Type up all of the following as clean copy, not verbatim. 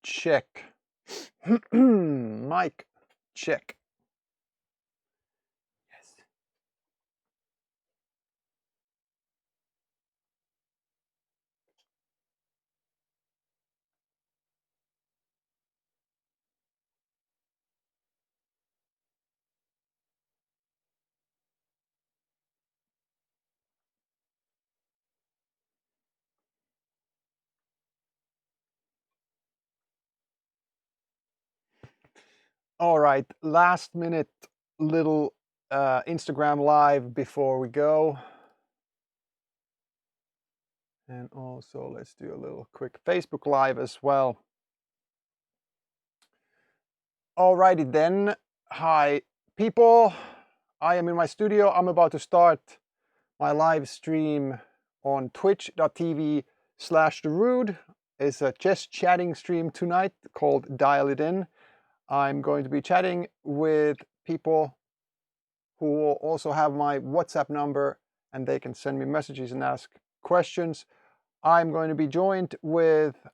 check. Mic check. Yes. All right, last minute little Instagram live before we go. And also let's do a little quick Facebook live as well. Alrighty then. Hi people. I am in my studio. I'm about to start my live stream on twitch.tv/Darude. It's a just chatting stream tonight called Dial It In. I'm going to be chatting with people who will also have my WhatsApp number and they can send me messages and ask questions. I'm going to be joined with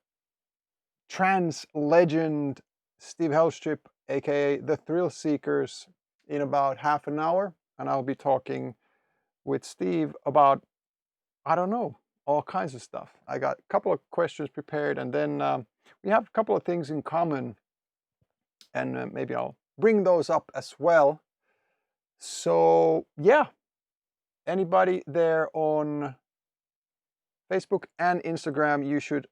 trans legend Steve Helstrip, aka the Thrillseekers, in about half an hour, and I'll be talking with Steve about, I don't know, all kinds of stuff. I got a couple of questions prepared, and then we have a couple of things in common, and maybe I'll bring those up as well. So yeah, anybody there on Facebook and Instagram, you should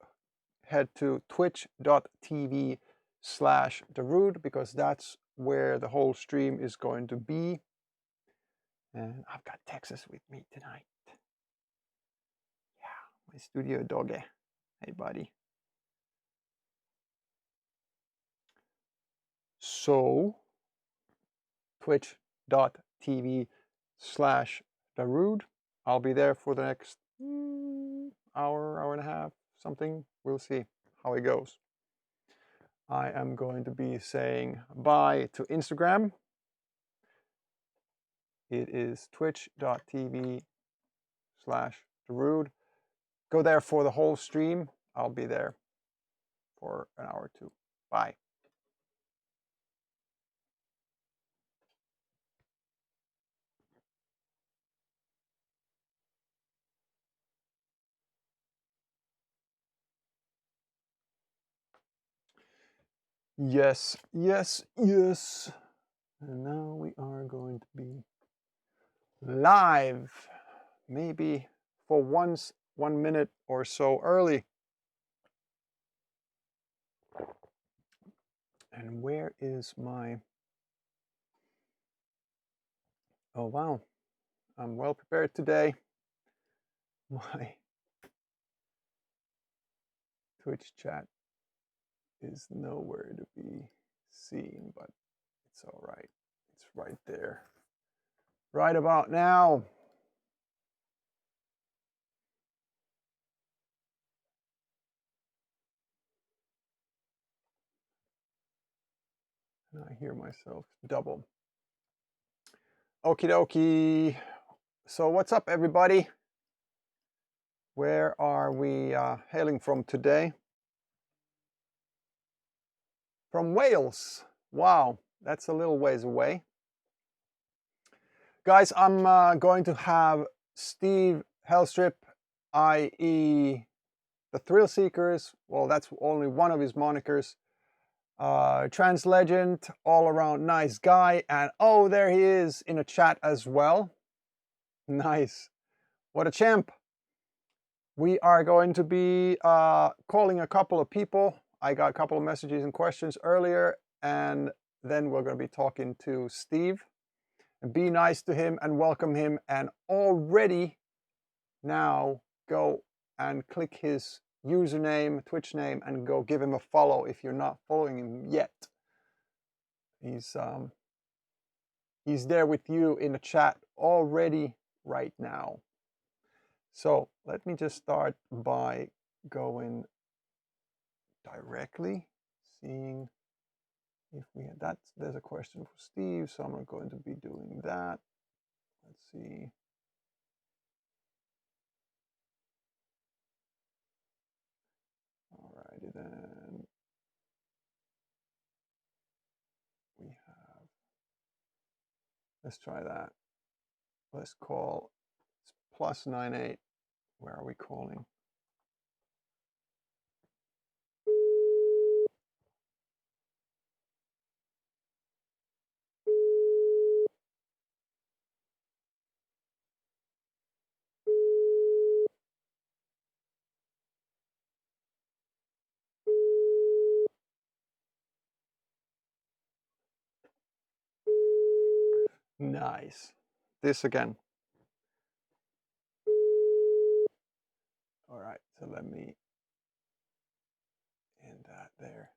head to twitch.tv/Darude because that's where the whole stream is going to be. And I've got Texas with me tonight. Yeah, my studio doggy. Hey, buddy. So, twitch.tv/Darude. I'll be there for the next hour and a half, something. We'll see how it goes. I am going to be saying bye to Instagram. It is twitch.tv/Darude. Go there for the whole stream. I'll be there for an hour or two. Bye. Yes, yes, yes. And now we are going to be live. Maybe for once, 1 minute or so early. And where is my... Oh, wow. I'm well prepared today. My Twitch chat is nowhere to be seen, but it's all right. It's right there. Right about now. And I hear myself double. Okie dokie. So what's up, everybody? Where are we hailing from today? From Wales. Wow, that's a little ways away. Guys, I'm going to have Steve Helstrip, i.e. the Thrillseekers. Well, that's only one of his monikers. Trans legend, all around nice guy. And oh, there he is in a chat as well. Nice. What a champ. We are going to be calling a couple of people. I got a couple of messages and questions earlier, and then we're going to be talking to Steve. And be nice to him and welcome him, and already now go and click his username, Twitch name, and go give him a follow if you're not following him yet. He's there with you in the chat already right now. So let me just start by going directly, seeing if we had that. There's a question for Steve, so I'm not going to be doing that. Let's see. Alrighty then. Let's try that. Let's call +98. Where are we calling? Nice. This again. All right, so let me end that there.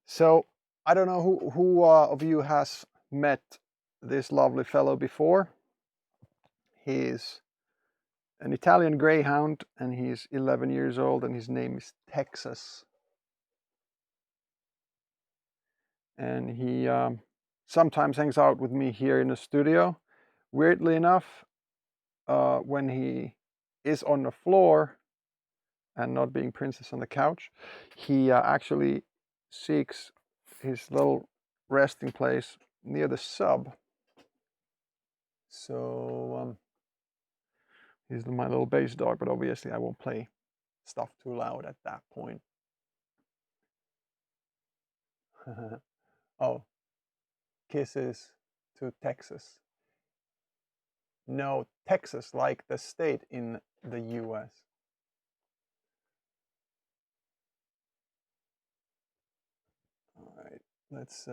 So I don't know who of you has met this lovely fellow before. He's an Italian greyhound and he's 11 years old and his name is Texas. And he sometimes hangs out with me here in the studio. Weirdly enough, when he is on the floor and not being princess on the couch, he actually seeks his little resting place near the sub. So he's my little bass dog, but obviously I won't play stuff too loud at that point. Oh, kisses to Texas. No, Texas, like the state in the US. All right, let's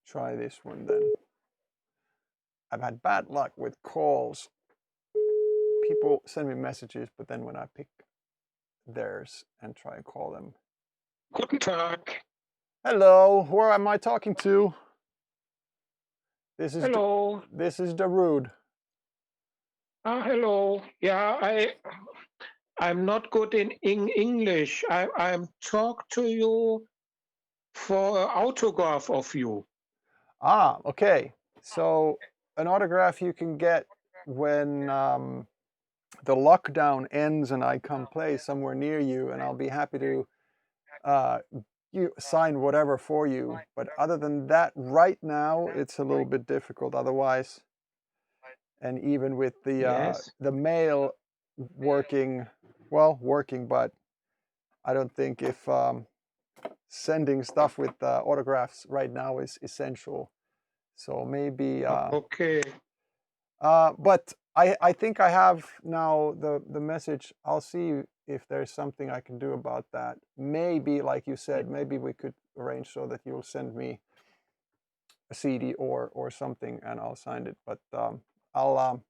try this one then. I've had bad luck with calls. People send me messages, but then when I pick theirs and try and call them. Guten Tag. Hello, who am I talking to? This is Hello. This is Darude. Hello. Yeah, I'm not good in English. I'm talk to you for an autograph of you. Ah, okay. So an autograph you can get when the lockdown ends and I come play somewhere near you, and I'll be happy to sign whatever for you. But other than that, right now it's a little bit difficult. Otherwise, and even with the mail working, but I don't think if sending stuff with autographs right now is essential. So maybe. Okay. But I think I have now the message. I'll see if there's something I can do about that. Maybe, like you said, maybe we could arrange so that you'll send me a CD or something, and I'll sign it. But I'll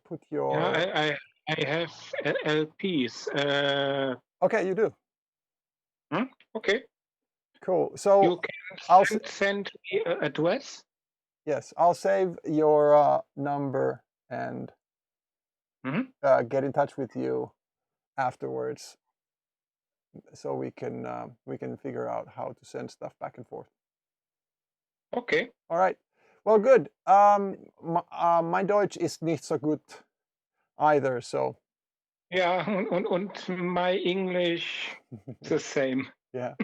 put your. Yeah, I have LPs. Okay, you do. Okay. Cool. So you can send me an address. Yes, I'll save your number and get in touch with you afterwards, so we can figure out how to send stuff back and forth. Okay. All right. Well, good. My Deutsch ist nicht so gut either, so. Yeah, and my English the same. Yeah.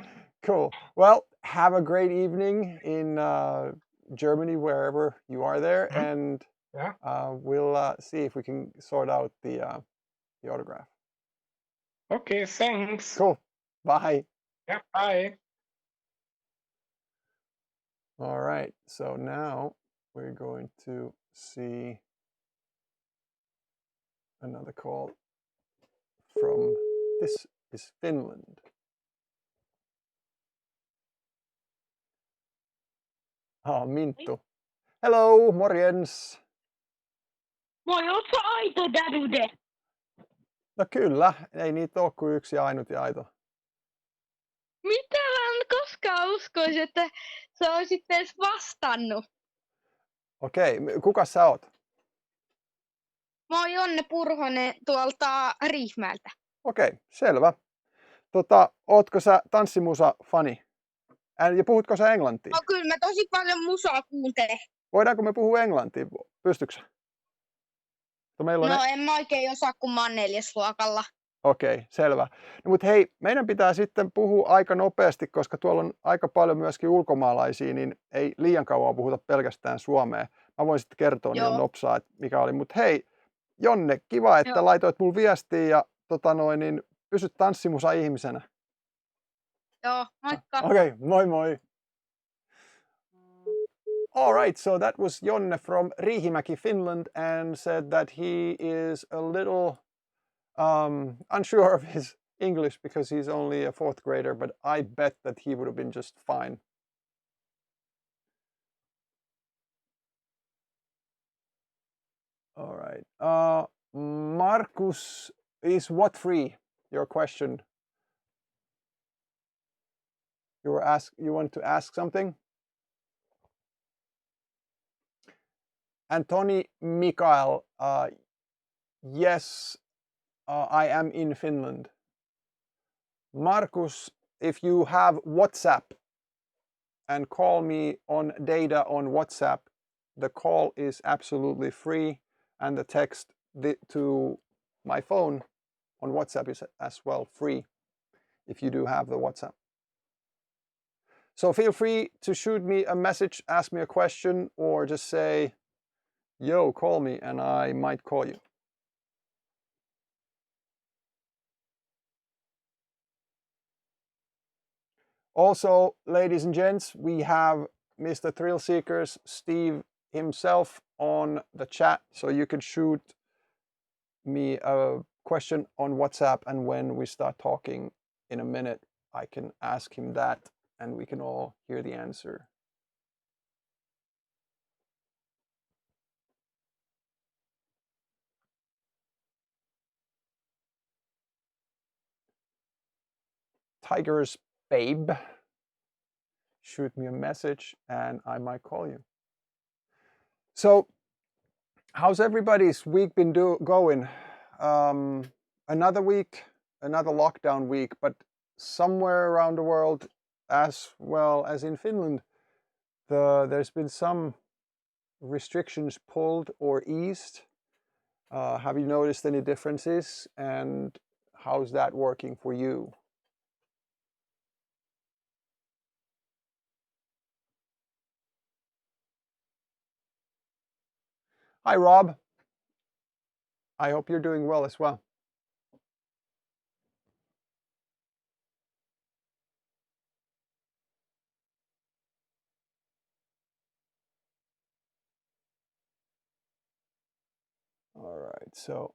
Cool. Well, have a great evening in Germany, wherever you are there, and we'll see if we can sort out the autograph. Okay, thanks. Cool. Bye. Yeah, bye. All right, so now we're going to see another call from, this is Finland. Oh, Minttu. Hello, morjens. Moi, ootko aito, Darude? No kyllä, ei niitä ole kuin yksi ja ainut ja aito. Mitä mä en koskaan uskoisi, että sä olisit edes vastannut? Okei, kuka sä oot? Mä oon Jonne Purhonen tuolta Riihimäeltä. Okei, selvä. Ootko sä tanssimusa-fani? Ja puhutko sä englantia? No kyllä mä tosi paljon musaa kuuntelen. Voidaanko me puhua englantia? Pystytkö sä? Meillä on No en mä oikein osaa, kun mä oon 4. luokalla. Okei, selvä. No, mutta hei, meidän pitää sitten puhua aika nopeasti, koska tuolla on aika paljon myöskin ulkomaalaisia, niin ei liian kauan puhuta pelkästään suomea. Mä voin sitten kertoa niille nopsaa, että mikä oli. Mutta hei, Jonne, kiva, että laitoit mulle viestiä ja niin pysy tanssimusa ihmisenä. Joo, moikka. Okay, moi moi. All right, so that was Jonne from Riihimäki, Finland, and said that he is a little unsure of his English because he's only a 4th grader, but I bet that he would have been just fine. All right. Markus, is what free? Your question. You want to ask something? Antoni Mikael, yes, I am in Finland. Markus, if you have WhatsApp and call me on data on WhatsApp, the call is absolutely free, and the text to my phone on WhatsApp is as well free if you do have the WhatsApp. So feel free to shoot me a message, ask me a question, or just say, yo, call me, and I might call you. Also, ladies and gents, we have Mr. Thrillseekers, Steve himself, on the chat, so you can shoot me a question on WhatsApp, and when we start talking in a minute, I can ask him that, and we can all hear the answer. Tiger's Babe, shoot me a message and I might call you. So, how's everybody's week been going? Another week, another lockdown week, but somewhere around the world, as well as in Finland, there's been some restrictions pulled or eased. Have you noticed any differences, and how's that working for you? Hi, Rob. I hope you're doing well as well. All right, so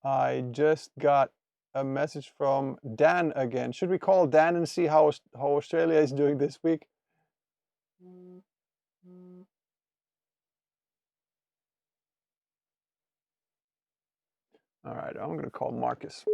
I just got a message from Dan again. Should we call Dan and see how Australia is doing this week? All right, I'm going to call Marcus.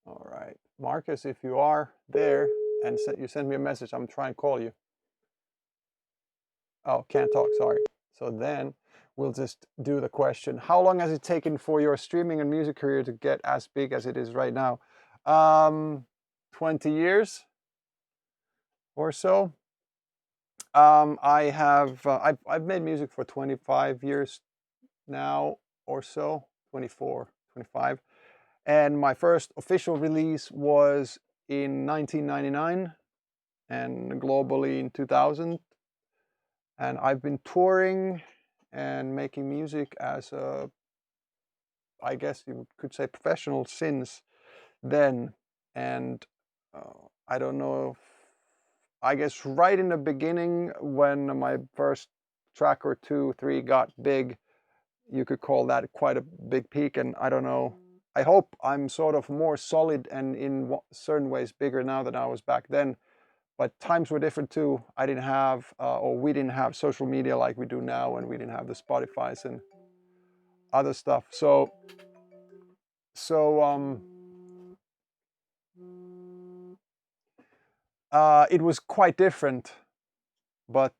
All right, Marcus, if you are there and you send me a message, I'm trying to call you. Oh, can't talk, sorry. So then we'll just do the question. How long has it taken for your streaming and music career to get as big as it is right now? 20 years or so. I've made music for 25 years now or so, 24, 25. And my first official release was in 1999 and globally in 2000. And I've been touring and making music as a, I guess you could say, professional since then. And I don't know if, I guess right in the beginning when my first track or 2, 3 got big, you could call that quite a big peak. And I don't know, I hope I'm sort of more solid and in certain ways bigger now than I was back then. but times were different too. I didn't have, or we didn't have social media like we do now, and we didn't have the Spotifys and other stuff. So it was quite different. But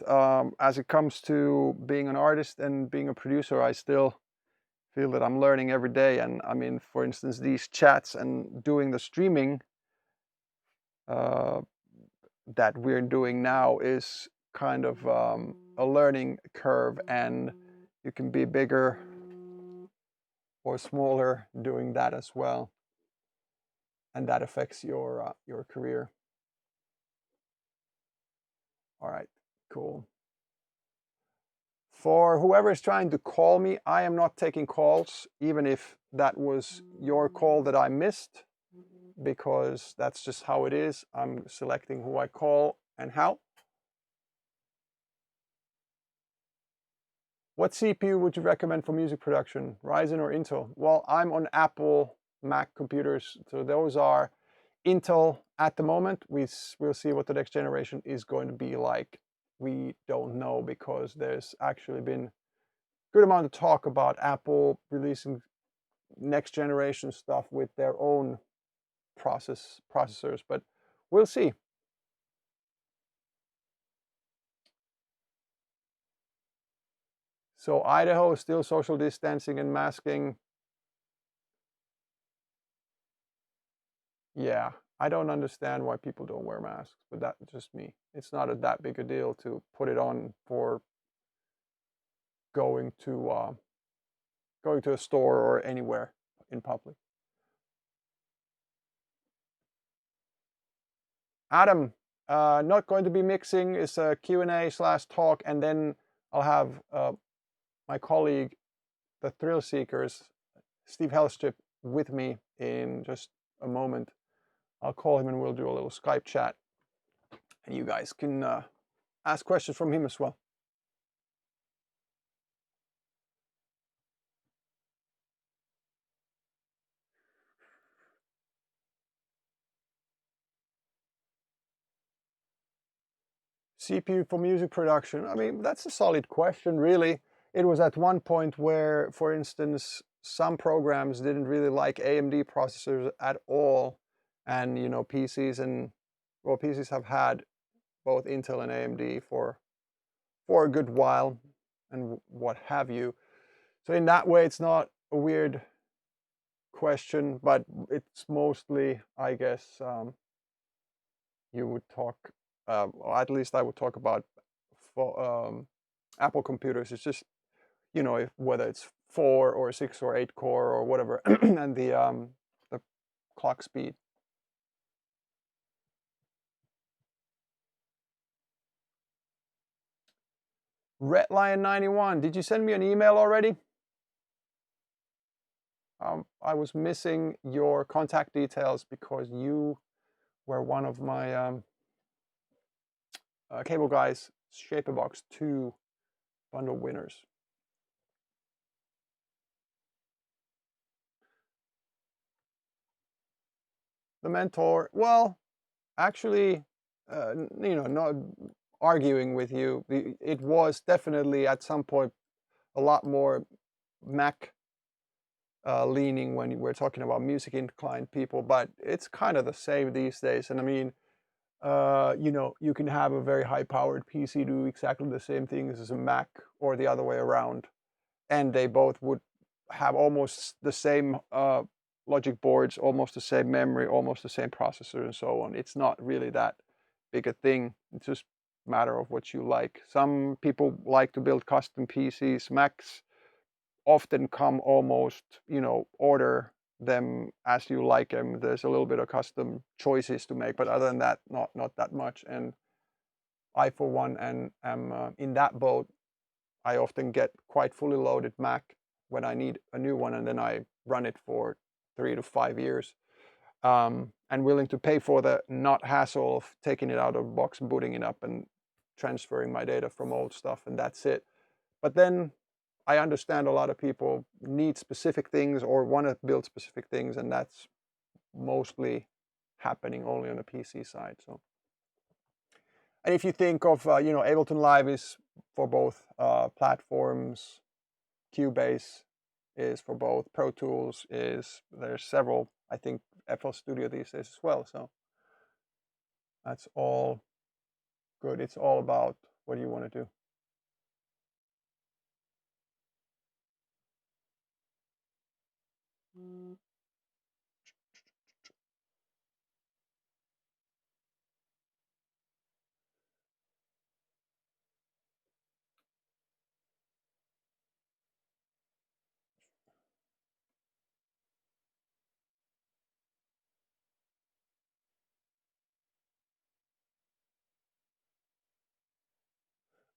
as it comes to being an artist and being a producer, I still feel that I'm learning every day. And I mean, for instance, these chats and doing the streaming that we're doing now is kind of a learning curve, and you can be bigger or smaller doing that as well, and that affects your career. All right, cool. For whoever is trying to call me, I am not taking calls, even if that was your call that I missed, because that's just how it is. I'm selecting who I call and how. What CPU would you recommend for music production, Ryzen or Intel? Well, I'm on Apple Mac computers, so those are Intel at the moment. We'll see what the next generation is going to be like. We don't know, because there's actually been a good amount of talk about Apple releasing next generation stuff with their own processors, but we'll see. So Idaho is still social distancing and masking. Yeah, I don't understand why people don't wear masks, but that's just me. It's not that big a deal to put it on for going to a store or anywhere in public. Adam, not going to be mixing. It's a Q&A/talk, and then I'll have my colleague, the Thrillseekers, Steve Helstrip, with me in just a moment. I'll call him and we'll do a little Skype chat, and you guys can ask questions from him as well. CPU for music production. I mean, that's a solid question, really. It was at one point where, for instance, some programs didn't really like AMD processors at all, and you know, PCs have had both Intel and AMD for a good while, and what have you. So in that way, it's not a weird question, but it's mostly, I guess, you would talk, or at least I would talk about for Apple computers. It's just, you know, whether it's 4 or 6 or 8 core or whatever, and the clock speed. Redlion91, did you send me an email already? I was missing your contact details because you were one of my Cable Guys Shaperbox 2 bundle winners. The mentor, well, actually, you know, not arguing with you, it was definitely at some point a lot more Mac leaning when we're talking about music inclined people, but it's kind of the same these days. And I mean, you know, you can have a very high powered PC do exactly the same things as a Mac, or the other way around, and they both would have almost the same logic boards, almost the same memory, almost the same processor, and so on. It's not really that big a thing. It's just a matter of what you like. Some people like to build custom PCs. Macs often come almost, you know, order them as you like them. There's a little bit of custom choices to make, but other than that, not that much. And I, for one, am in that boat. I often get quite fully loaded Mac when I need a new one, and then I run it for 3 to 5 years, and willing to pay for the not hassle of taking it out of the box and booting it up and transferring my data from old stuff, and that's it. But then I understand a lot of people need specific things or want to build specific things, and that's mostly happening only on the PC side. So And if you think of, Ableton Live is for both platforms, Cubase is for both, Pro Tools there's several, I think FL Studio these days as well. So that's all good. It's all about what do you want to do.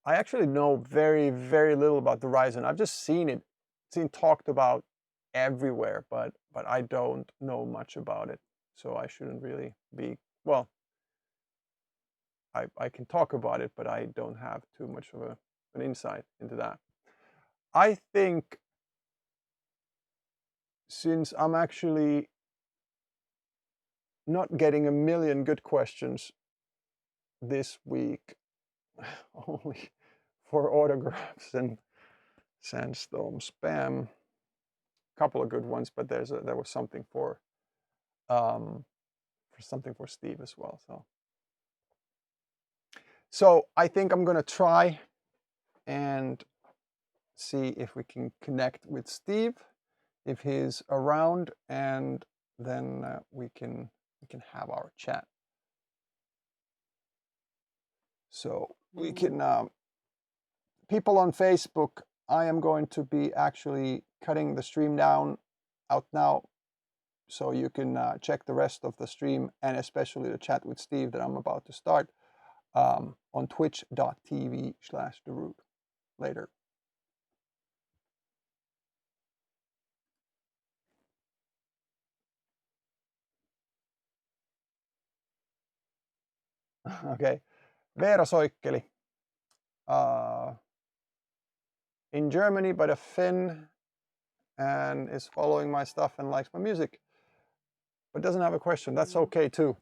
I actually know very, very little about the Ryzen. I've just seen talked about everywhere, but I don't know much about it. So I shouldn't really be, well, I can talk about it, but I don't have too much of an insight into that. I think since I'm actually not getting a million good questions this week, only for autographs and Sandstorm spam, a couple of good ones, but there was something for Steve as well. So I think I'm gonna try and see if we can connect with Steve, if he's around, and then we can have our chat. So we can, people on Facebook, I am going to be actually cutting the stream down out now, so you can check the rest of the stream and especially the chat with Steve that I'm about to start on twitch.tv/Darude later. Okay, Veera Soikkeli, in Germany, but a Finn, and is following my stuff and likes my music, but doesn't have a question. That's okay too.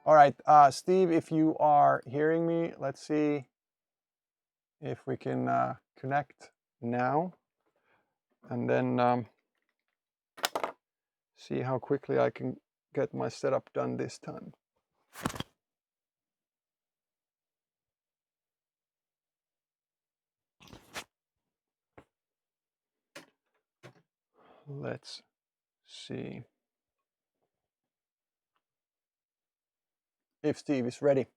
All right, Steve, if you are hearing me, let's see if we can connect now, and then see how quickly I can get my setup done this time. Let's see if Steve is ready.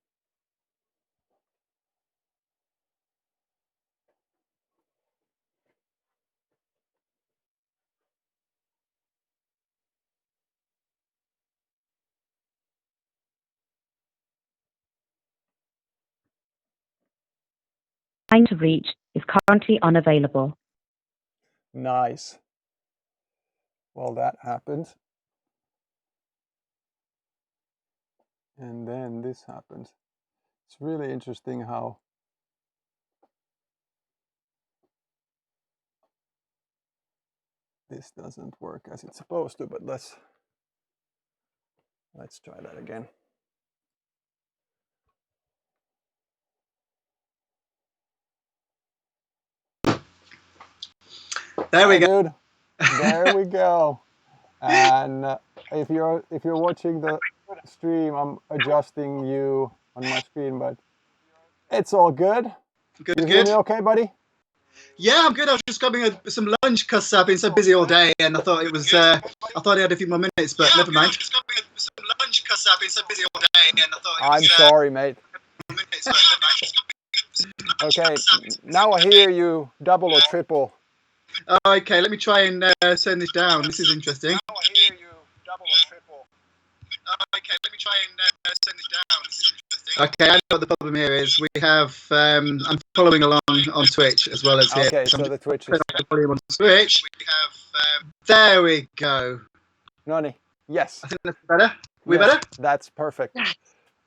Line to reach is currently unavailable. Nice. Well, that happened. And then this happened. It's really interesting how this doesn't work as it's supposed to, but let's try that again. There we go. Dude. There we go. And if you're watching the stream, I'm adjusting you on my screen, but it's all good. Good, you hear me okay, buddy? Yeah, I'm good. I was just grabbing some lunch because I've been so busy all day, and I thought it was. I thought I had a few more minutes, but never mind. Just grabbing some lunch because I've been so busy all day, and I thought. I'm sorry, mate. Okay, now I hear you double or triple. Okay, let me try and turn this down. This is interesting. Now I hear you double or triple. Okay, let me try and turn this down. This is interesting. Okay, I know what the problem here is. We have. I'm following along on Twitch as well as here. Okay, so the Twitch is. The volume on Twitch. We have. There we go. Noni, yes. I think that's better. We yes, better? That's perfect.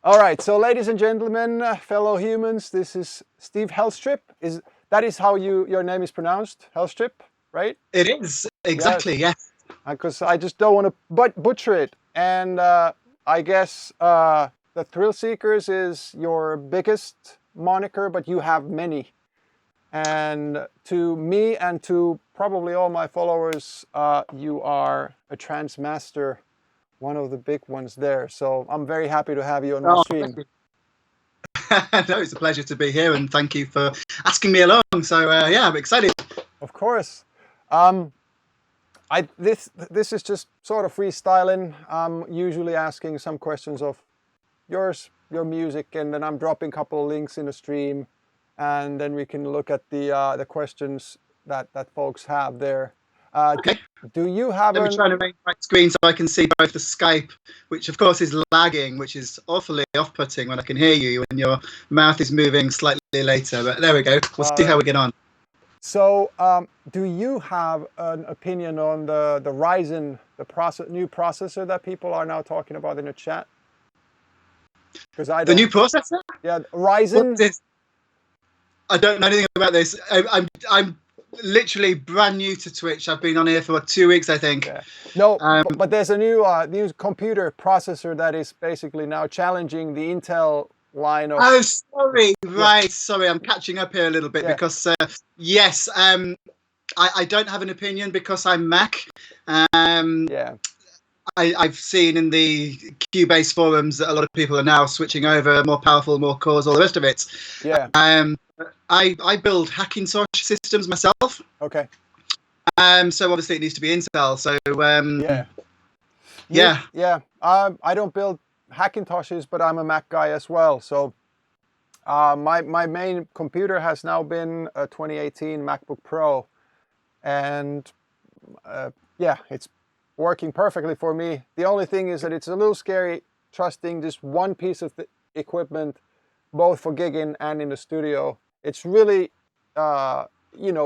All right, so ladies and gentlemen, fellow humans, this is Steve Helstrip. That is how your name is pronounced, Helstrip, right? It is exactly. Yes. because I just don't want to butcher it. And I guess the Thrillseekers is your biggest moniker, but you have many. And to me and to probably all my followers, you are a trance master, one of the big ones there. So I'm very happy to have you on my stream. No, it's a pleasure to be here, and thank you for asking me along. So yeah, I'm excited. Of course. This is just sort of freestyling. I'm usually asking some questions of yours, your music, and then I'm dropping a couple of links in the stream, and then we can look at the questions that folks have there. Okay. Do you have? Let me try and arrange my screen so I can see both the Skype, which of course is lagging, which is awfully off-putting when I can hear you and your mouth is moving slightly later. But there we go. We'll see how we get on. So, do you have an opinion on the Ryzen, the new processor that people are now talking about in the chat? Because the new processor? Yeah, Ryzen. I don't know anything about this. I'm literally brand new to Twitch. I've been on here for 2 weeks, I think. Yeah. No, but there's a new computer processor that is basically now challenging the Intel line of. Oh, sorry. Right. Sorry, I'm catching up here a little bit because yes, I don't have an opinion because I'm Mac. Yeah. I've seen in the Cubase forums that a lot of people are now switching over, more powerful, more cores, all the rest of it. Yeah. I build Hackintosh systems myself. Okay. So obviously it needs to be Intel. So yeah. I don't build Hackintoshes, but I'm a Mac guy as well. So my main computer has now been a 2018 MacBook Pro, and yeah, it's working perfectly for me. The only thing is that it's a little scary trusting just one piece of the equipment, both for gigging and in the studio. It's really,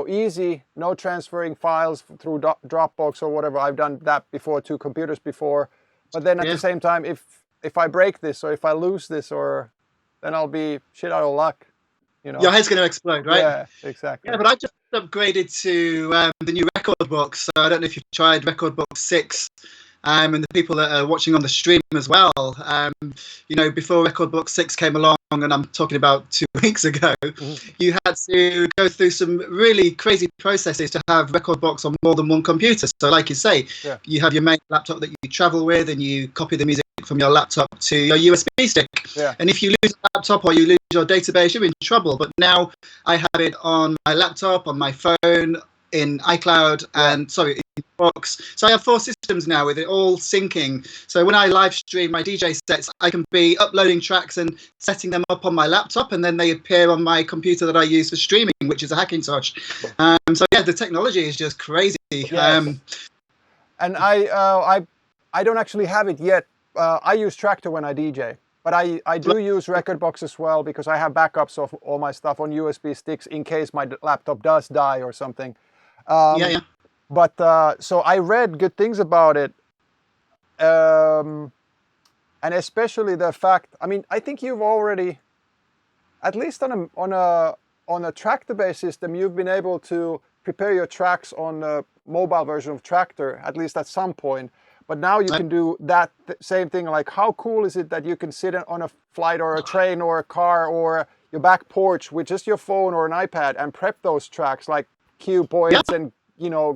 easy, no transferring files through Dropbox or whatever. I've done that before, 2 computers before. But then at the same time, if I break this or if I lose this, then I'll be shit out of luck. Your head's going to explode, right? Yeah, exactly. Yeah, but I just upgraded to the new record box. So I don't know if you've tried record box 6. And the people that are watching on the stream as well, before record box 6 came along, and I'm talking about 2 weeks ago, you had to go through some really crazy processes to have record box on more than one computer. So like you say, you have your main laptop that you travel with, and you copy the music from your laptop to your USB stick. Yeah. And if you lose a laptop or you lose your database, you're in trouble. But now I have it on my laptop, on my phone, in iCloud, and in Box. So I have 4 systems now with it all syncing. So when I live stream my DJ sets, I can be uploading tracks and setting them up on my laptop, and then they appear on my computer that I use for streaming, which is a Hackintosh. So yeah, the technology is just crazy. Yes. And I don't actually have it yet. I use Tractor when I DJ, but I do use Rekordbox as well because I have backups of all my stuff on USB sticks in case my laptop does die or something. But so I read good things about it, and especially the fact. I mean, I think you've already, at least on a Tractor-based system, you've been able to prepare your tracks on a mobile version of Tractor, at least at some point. But now you can do that same thing. Like, how cool is it that you can sit on a flight or a train or a car or your back porch with just your phone or an iPad and prep those tracks like cue points and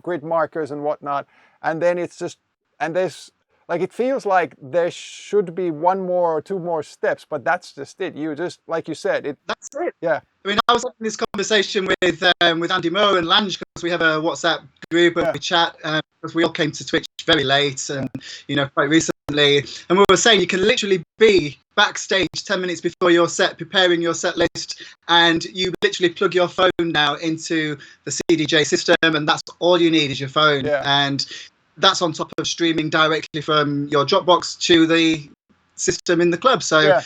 grid markers and whatnot, and then it's just, and there's like, it feels like there should be 1 more or 2 more steps, but that's just it. You just, like you said, that's it. Yeah. I mean, I was having this conversation with Andy Moore and Lange because we have a WhatsApp group and we chat because we all came to Twitch very late and quite recently, and we were saying you can literally be backstage 10 minutes before your set, preparing your set list, and you literally plug your phone now into the CDJ system, and that's all you need is your phone, and that's on top of streaming directly from your Dropbox to the system in the club. So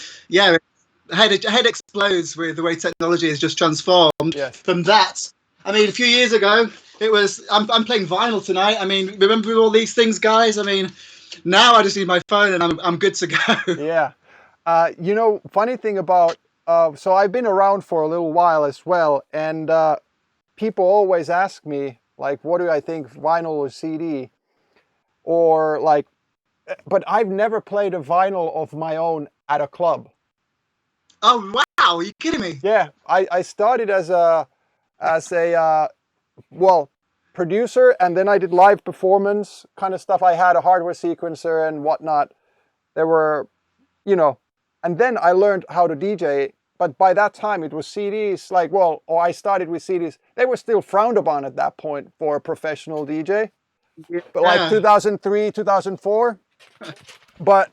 head explodes with the way technology has just transformed from that. I mean, a few years ago, it was, I'm playing vinyl tonight. I mean, remember all these things, guys? I mean, now I just need my phone and I'm good to go. Yeah. Funny thing about, so I've been around for a little while as well, and people always ask me, like, what do I think, vinyl or CD? or like, but I've never played a vinyl of my own at a club. Oh wow, are you kidding me? Yeah, I started as a well, producer, and then I did live performance kind of stuff. I had a hardware sequencer and whatnot. There were, you know, and then I learned how to DJ. But by that time, it was CDs. Like, well, or I started with CDs. They were still frowned upon at that point for a professional DJ. But like 2003, 2004. But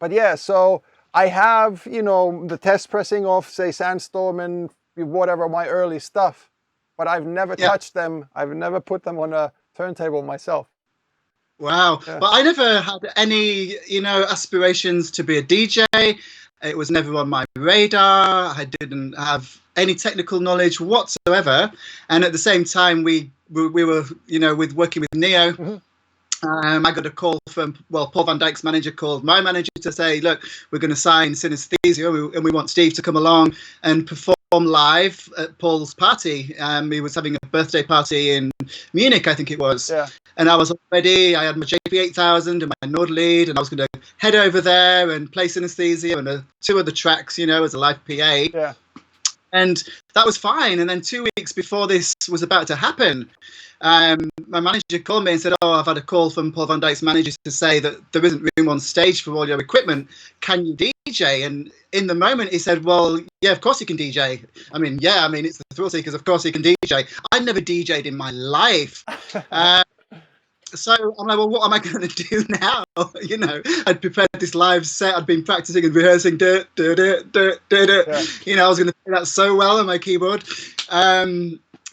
yeah, so I have, you know, the test pressing of, say, Sandstorm and whatever, my early stuff. But I've never touched them. I've never put them on a turntable myself. Wow. Yeah. But I never had any, you know, aspirations to be a DJ. It was never on my radar. I didn't have any technical knowledge whatsoever. And at the same time, we were, you know, working with Neo. I got a call from, well, Paul Van Dijk's manager called my manager to say, look, we're going to sign Synesthesia and we want Steve to come along and perform live at Paul's party. He was having a birthday party in Munich, I think it was. Yeah. And I was all ready. I had my JP8000 and my Nord lead, and I was going to head over there and play Synesthesia and 2 other tracks, you know, as a live PA. Yeah. And that was fine. And then 2 weeks before this was about to happen, my manager called me and said, oh, I've had a call from Paul Van Dijk's manager to say that there isn't room on stage for all your equipment. Can you DJ? And in the moment, he said, well, yeah, of course you can DJ. I mean, it's the Thrillseekers. Of course you can DJ. I've never DJ'd in my life. So I'm like, well, what am I going to do now? You know, I'd prepared this live set. I'd been practicing and rehearsing. Yeah. You know, I was going to play that so well on my keyboard.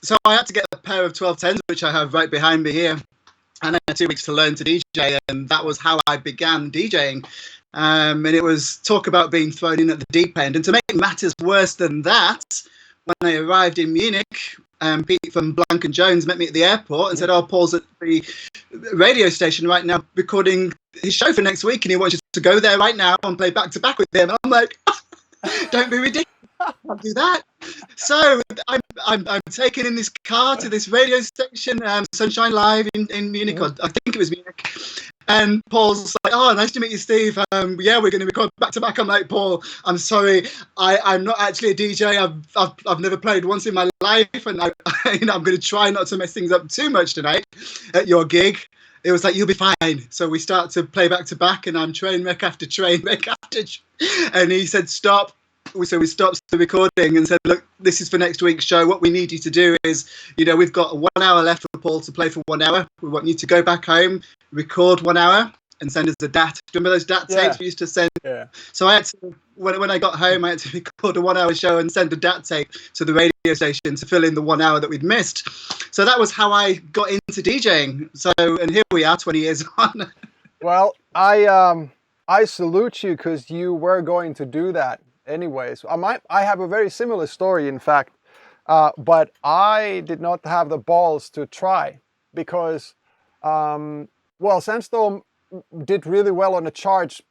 So I had to get a pair of 1210s, which I have right behind me here. And I had 2 weeks to learn to DJ. And that was how I began DJing. And it was talk about being thrown in at the deep end. And to make matters worse than that, when I arrived in Munich, Pete from Blank & Jones met me at the airport and said, oh, Paul's at the radio station right now recording his show for next week, and he wants you to go there right now and play back-to-back with him. I'm like, don't be ridiculous. I'll do that. So I'm taken in this car to this radio station, Sunshine Live in Munich, or I think it was Munich. And Paul's like, oh, nice to meet you, Steve. Yeah, we're going to record back to back. I'm like, Paul, I'm sorry, I'm not actually a DJ. I've never played once in my life, and I'm going to try not to mess things up too much tonight at your gig. It was like, you'll be fine. So we start to play back to back, and I'm train wreck after train wreck after, and he said, stop. So we stopped the recording and said, look, this is for next week's show. What we need you to do is, you know, we've got 1 hour left for Paul to play for 1 hour. We want you to go back home, record 1 hour, and send us a DAT. Remember those DAT tapes we used to send? Yeah. So I had to, when I got home, I had to record a 1 hour show and send a DAT tape to the radio station to fill in the 1 hour that we'd missed. So that was how I got into DJing. So, and here we are 20 years on. Well, I salute you, because you were going to do that. Anyways, I have a very similar story, in fact, but I did not have the balls to try because, well, Sandstorm did really well on the charts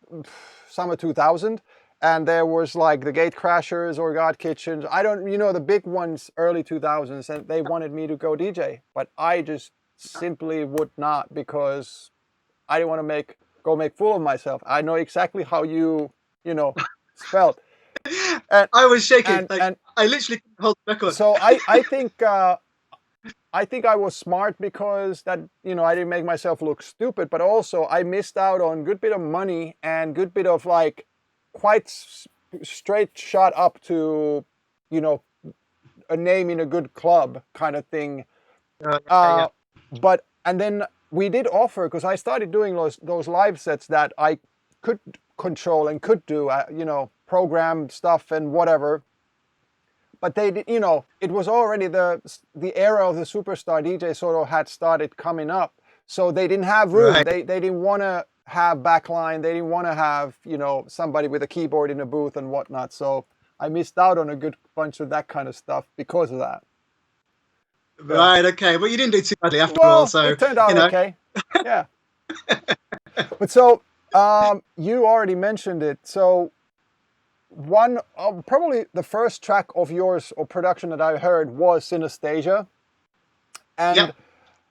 summer 2000, and there was like the Gate Crashers or God Kitchens. I don't, you know, the big ones, early 2000s, and they wanted me to go DJ, but I just simply would not, because I didn't want to go make fool of myself. I know exactly how you felt. And I was shaking. I literally couldn't hold the record. So I think I was smart, because that, you know, I didn't make myself look stupid, but also I missed out on good bit of money and good bit of like quite straight shot up to, you know, a name in a good club kind of thing. But and then we did offer, because I started doing those live sets that I could control and could do, you know, program stuff and whatever. But they did, you know, it was already the era of the superstar DJ sort of had started coming up, so they didn't have room. Right. They didn't want to have backline. They didn't want to have, you know, somebody with a keyboard in a booth and whatnot. So I missed out on a good bunch of that kind of stuff because of that. Right. Okay. Well, you didn't do too badly after all. So it turned out okay. Yeah. But so you already mentioned it. So one probably the first track of yours or production that I heard was Synesthesia, and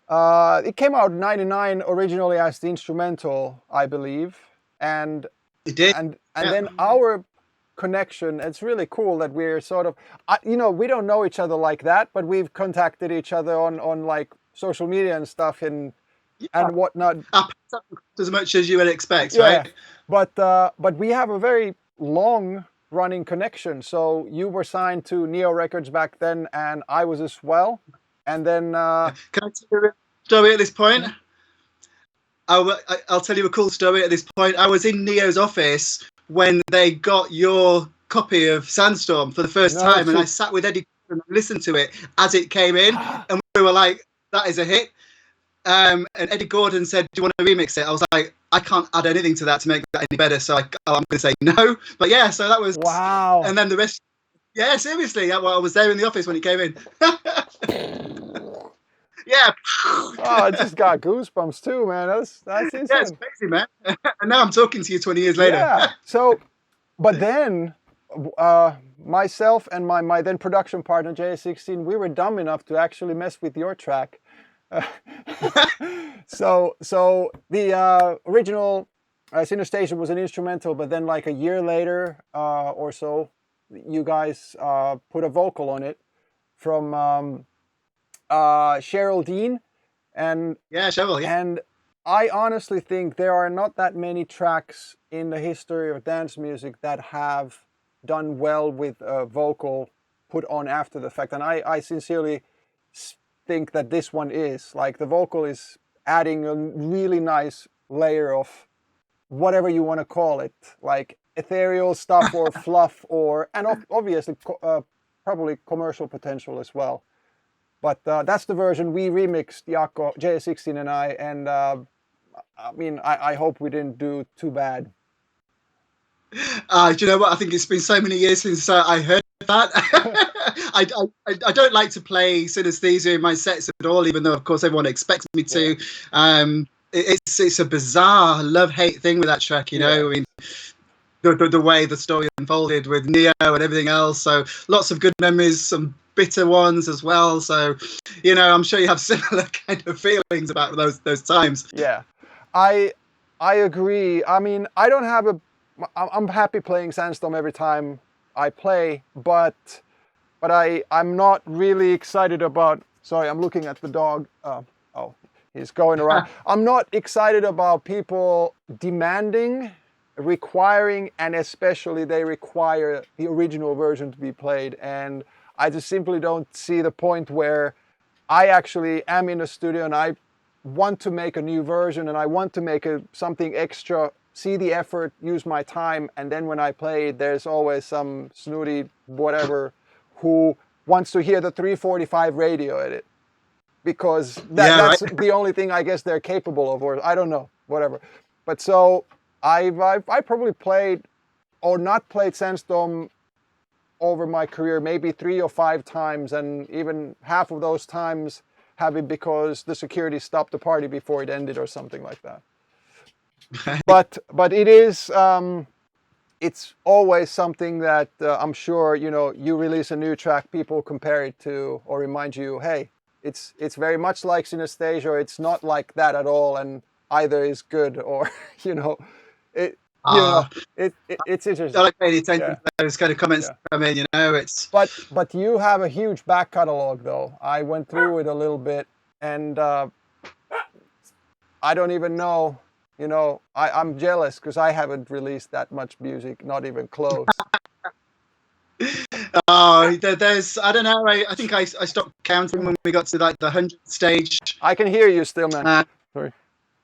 It came out in '99 originally as the instrumental, I believe, and It did. and Yeah. then our connection. It's really cool that we're sort of, we don't know each other like that, but we've contacted each other on like social media and stuff and whatnot. As much as you would expect, Yeah, right? but we have a very long running connection. So you were signed to Neo Records back then, and I was as well. And then Can I tell you a story at this point? I'll tell you a cool story at this point. I was in Neo's office when they got your copy of Sandstorm for the first time, and I sat with Eddie and listened to it as it came in, and we were like, "That is a hit." And Eddie Gordon said, "Do you want to remix it?" I was like, "I can't add anything to that to make that any better, so I'm going to say no." But yeah, so that was wow. And then the rest. Yeah, seriously, I was there in the office when it came in. Yeah. Oh, I just got goosebumps too, man. That's insane. Yeah, it's crazy, man. And now I'm talking to you 20 years later. Yeah. So, but then myself and my then production partner JS16, we were dumb enough to actually mess with your track. So the original Synesthesia was an instrumental, but then like a year later or so, you guys put a vocal on it from Cheryl Dean, and yeah, Cheryl, yeah. And I honestly think there are not that many tracks in the history of dance music that have done well with a vocal put on after the fact, and I sincerely think that this one is. Like, the vocal is adding a really nice layer of whatever you want to call it, like ethereal stuff or fluff, and obviously probably commercial potential as well. But that's the version we remixed, Jaakko, JS16 and I, and I mean, I hope we didn't do too bad. Do you know what? I think it's been so many years since I heard that. I don't like to play synesthesia in my sets at all, even though, of course, everyone expects me to. It's a bizarre love-hate thing with that track, you know. I mean, the way the story unfolded with Neo and everything else. So lots of good memories, some bitter ones as well. So, you know, I'm sure you have similar kind of feelings about those times. Yeah, I agree. I mean, I don't have I'm happy playing Sandstorm every time I play, but I'm not really excited about. Sorry, I'm looking at the dog. Oh, he's going around. I'm not excited about people demanding, requiring, and especially they require the original version to be played. And I just simply don't see the point where I actually am in a studio and I want to make a new version and I want to make something extra, see the effort, use my time, and then when I play, there's always some snooty whatever who wants to hear the 345 radio edit, because that's right. The only thing I guess they're capable of, or I don't know, whatever. But so I probably played or not played Sandstorm over my career maybe 3 or 5 times, and even half of those times have it because the security stopped the party before it ended or something like that. But it is it's always something that I'm sure, you know, you release a new track, people compare it to or remind you, hey, it's very much like Synesthesia, or it's not like that at all, and either is good or you know it. It's interesting. I like paying attention to those kind of comments come in, you know. It's but you have a huge back catalog, though. I went through it a little bit, and I don't even know. You know, I'm jealous because I haven't released that much music, not even close. Oh, there's I don't know. I think I stopped counting when we got to like the 100th stage. I can hear you still, man. Sorry.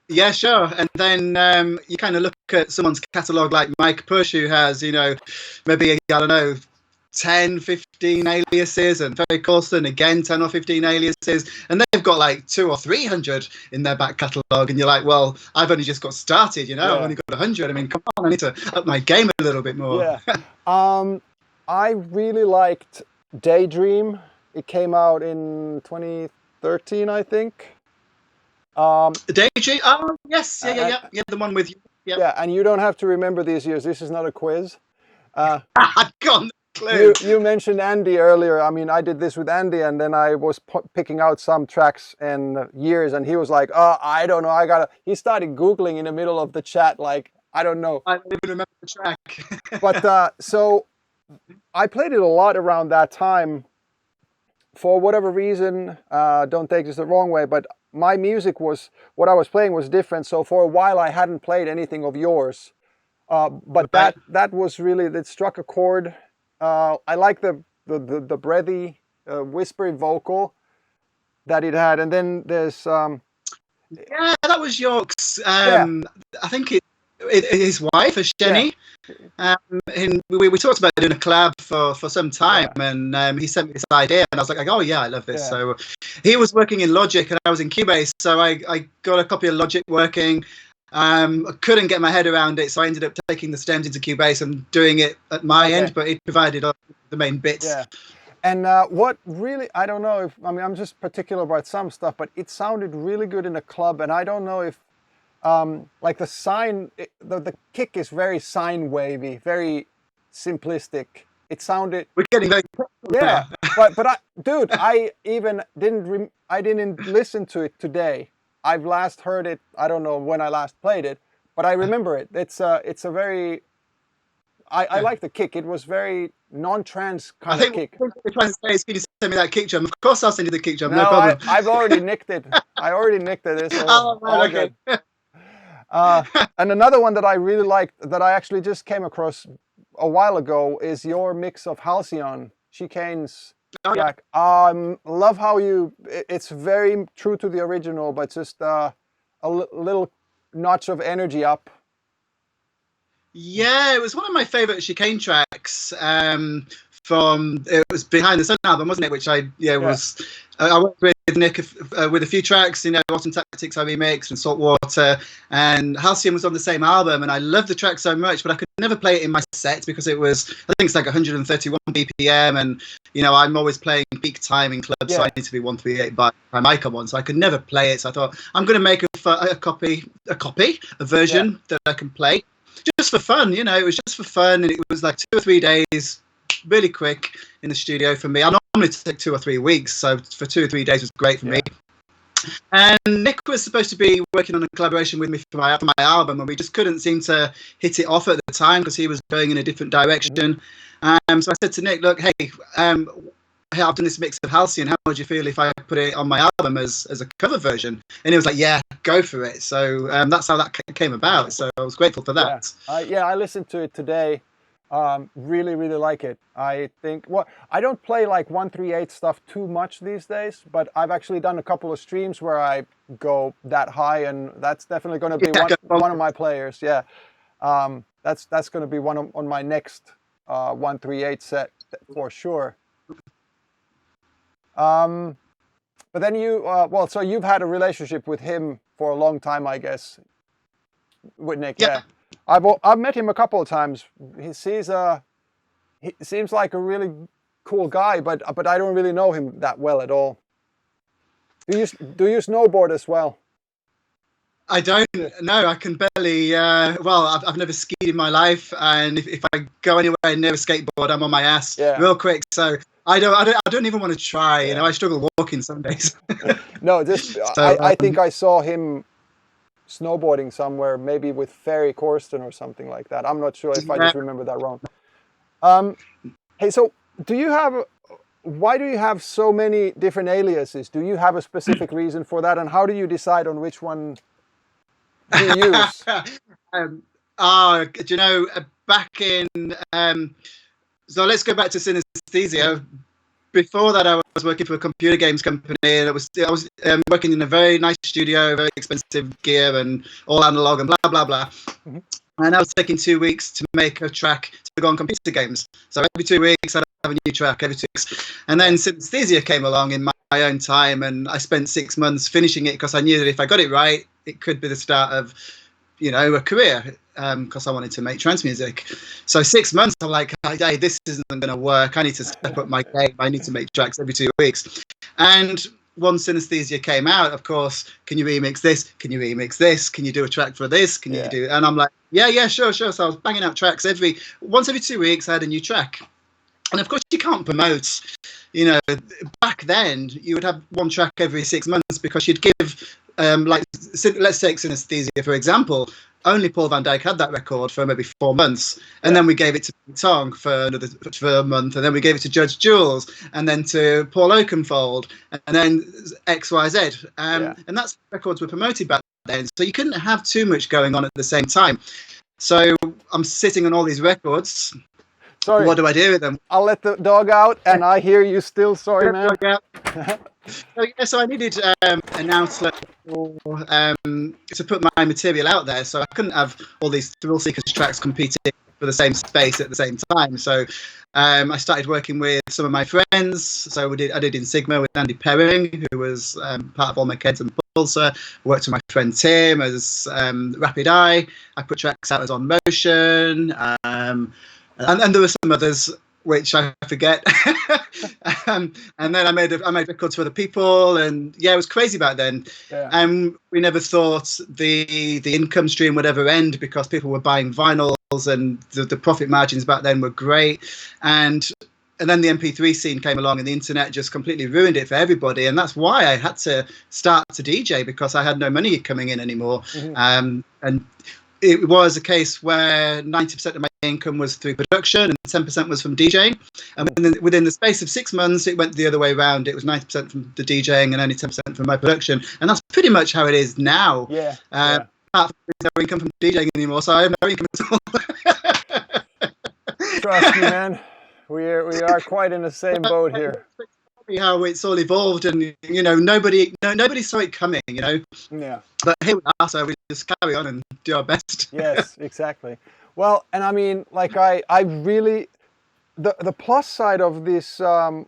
Yeah, sure. And then you kind of look at someone's catalogue like Mike Push, who has, you know, maybe, I don't know, 10, 15 aliases, and Ferry Corsten, again, 10 or 15 aliases. And they've got like 200 or 300 in their back catalogue. And you're like, well, I've only just got started, you know, I've only got 100. I mean, come on, I need to up my game a little bit more. Yeah. I really liked Daydream. It came out in 2013, I think. Daydream? Oh, yes. Yeah, the one with you. Yeah, and you don't have to remember these years. This is not a quiz. Go on. clue. You mentioned Andy earlier. I mean, I did this with Andy, and then I was picking out some tracks and years, and he was like, "Oh, I don't know. He started Googling in the middle of the chat, like, I don't know. I don't even remember the track. But so I played it a lot around that time. For whatever reason, don't take this the wrong way, but my music what I was playing was different. So for a while, I hadn't played anything of yours. But Right. that was really, that struck a chord. I like the breathy, whispery vocal that it had, and then there's Yeah, that was York's. Yeah. I think his wife, Jenny. And we talked about doing a collab for some time, and he sent me this idea, and I was like, oh yeah, I love this. Yeah. So he was working in Logic, and I was in Cubase, so I got a copy of Logic working. I couldn't get my head around it, so I ended up taking the stems into Cubase and doing it at my end, but it provided the main bits. Yeah. And what really, I don't know if, I mean, I'm just particular about some stuff, but it sounded really good in the club, and I don't know if, like the the kick is very sine wavy, very simplistic. It sounded. We're getting very. Yeah, but dude, I didn't listen to it today. I've last heard it. I don't know when I last played it, but I remember it. It's a very. I like the kick. It was very non-trance kind of kick. What we're trying to say is, can you send me that kick drum? Of course, I'll send you the kick drum. No No, problem. I've already nicked it. I already nicked it. It's all okay. good. And another one that I really liked, that I actually just came across a while ago, is your mix of Halcyon, Chicane's track. Love how it's very true to the original, but just a little notch of energy up. Yeah, it was one of my favourite Chicane tracks. It was Behind the Sun album, wasn't it? Which I worked with Nick with a few tracks, Autumn Tactics I remixed and Saltwater, and Halcyon was on the same album, and I loved the track so much, but I could never play it in my set because I think it's like 131 BPM, and I'm always playing peak time in clubs, so I need to be 138 by the time I come on, so I could never play it. So I thought, I'm going to make a version that I can play. Just for fun, it was just for fun, and it was like 2 or 3 days, really quick in the studio for me. I normally take 2 or 3 weeks, so for 2 or 3 days was great for me. And Nick was supposed to be working on a collaboration with me for my album, and we just couldn't seem to hit it off at the time because he was going in a different direction. So I said to Nick, look, hey, I've done this mix of Halcyon. How would you feel if I put it on my album as a cover version? And he was like, yeah, go for it. So that's how that came about. So I was grateful for that. I listened to it today. Really, really like it. I think, I don't play like 138 stuff too much these days, but I've actually done a couple of streams where I go that high, and that's definitely going to be one of my players. Yeah. That's going to be one on my next 138 set for sure. But then so you've had a relationship with him for a long time, I guess, with Nick. Yeah. I've met him a couple of times. He seems like a really cool guy, but I don't really know him that well at all. Do you snowboard as well? I don't know. I can barely. I've never skied in my life, and if I go anywhere near a skateboard, I'm on my ass real quick. So I don't even want to try. I struggle walking some days. No, I think I saw him snowboarding somewhere, maybe with Ferry Corsten or something like that. I'm not sure if I just remember that wrong. Hey, so why do you have so many different aliases? Do you have a specific reason for that, and how do you decide on which one you use? Back in so let's go back to synesthesia. Before that, I was working for a computer games company, and I was working in a very nice studio, very expensive gear, and all analog and blah blah blah. Mm-hmm. And I was taking 2 weeks to make a track to go on computer games. So every 2 weeks, I'd have a new track every 2 weeks. And then synesthesia came along in my own time, and I spent 6 months finishing it because I knew that if I got it right, it could be the start of a career, because I wanted to make trance music. So 6 months, I'm like, hey, this isn't going to work. I need to step up my game. I need to make tracks every 2 weeks. And once synesthesia came out, of course, can you remix this? Can you remix this? Can you do a track for this? Can you do? And I'm like, yeah, sure. So I was banging out tracks once every 2 weeks. I had a new track. And of course, you can't promote. You know, back then you would have one track every 6 months because you'd give, like, let's take Synesthesia for example. Only Paul van Dyk had that record for maybe 4 months, and then we gave it to Tong for a month, and then we gave it to Judge Jules, and then to Paul Oakenfold, and then XYZ. And that's records were promoted back then, so you couldn't have too much going on at the same time. So I'm sitting on all these records. Sorry. What do I do with them? I'll let the dog out, and I hear you still. Sorry, man. So I needed an outlet to put my material out there. So I couldn't have all these Thrillseekers tracks competing for the same space at the same time. So I started working with some of my friends. So I did In Sigma with Andy Perring, who was part of All My Kids and Pulsar. I worked with my friend Tim as Rapid Eye. I put tracks out as On Motion. And there were some others which I forget. And then I made records for other people, and it was crazy back then. And we never thought the income stream would ever end because people were buying vinyls, and the profit margins back then were great. And then the MP3 scene came along, and the internet just completely ruined it for everybody. And that's why I had to start to DJ, because I had no money coming in anymore. And it was a case where 90% of my income was through production and 10% was from DJing. And within the space of 6 months, it went the other way around. It was 90% from the DJing and only 10% from my production. And that's pretty much how it is now. Apart from no income from DJing anymore, so I have no income at all. Trust me, man. We are quite in the same boat here. How it's all evolved, and nobody saw it coming, but here we are, so we just carry on and do our best. Yes, exactly. Well, and I mean, like, I really, the plus side of this lockdown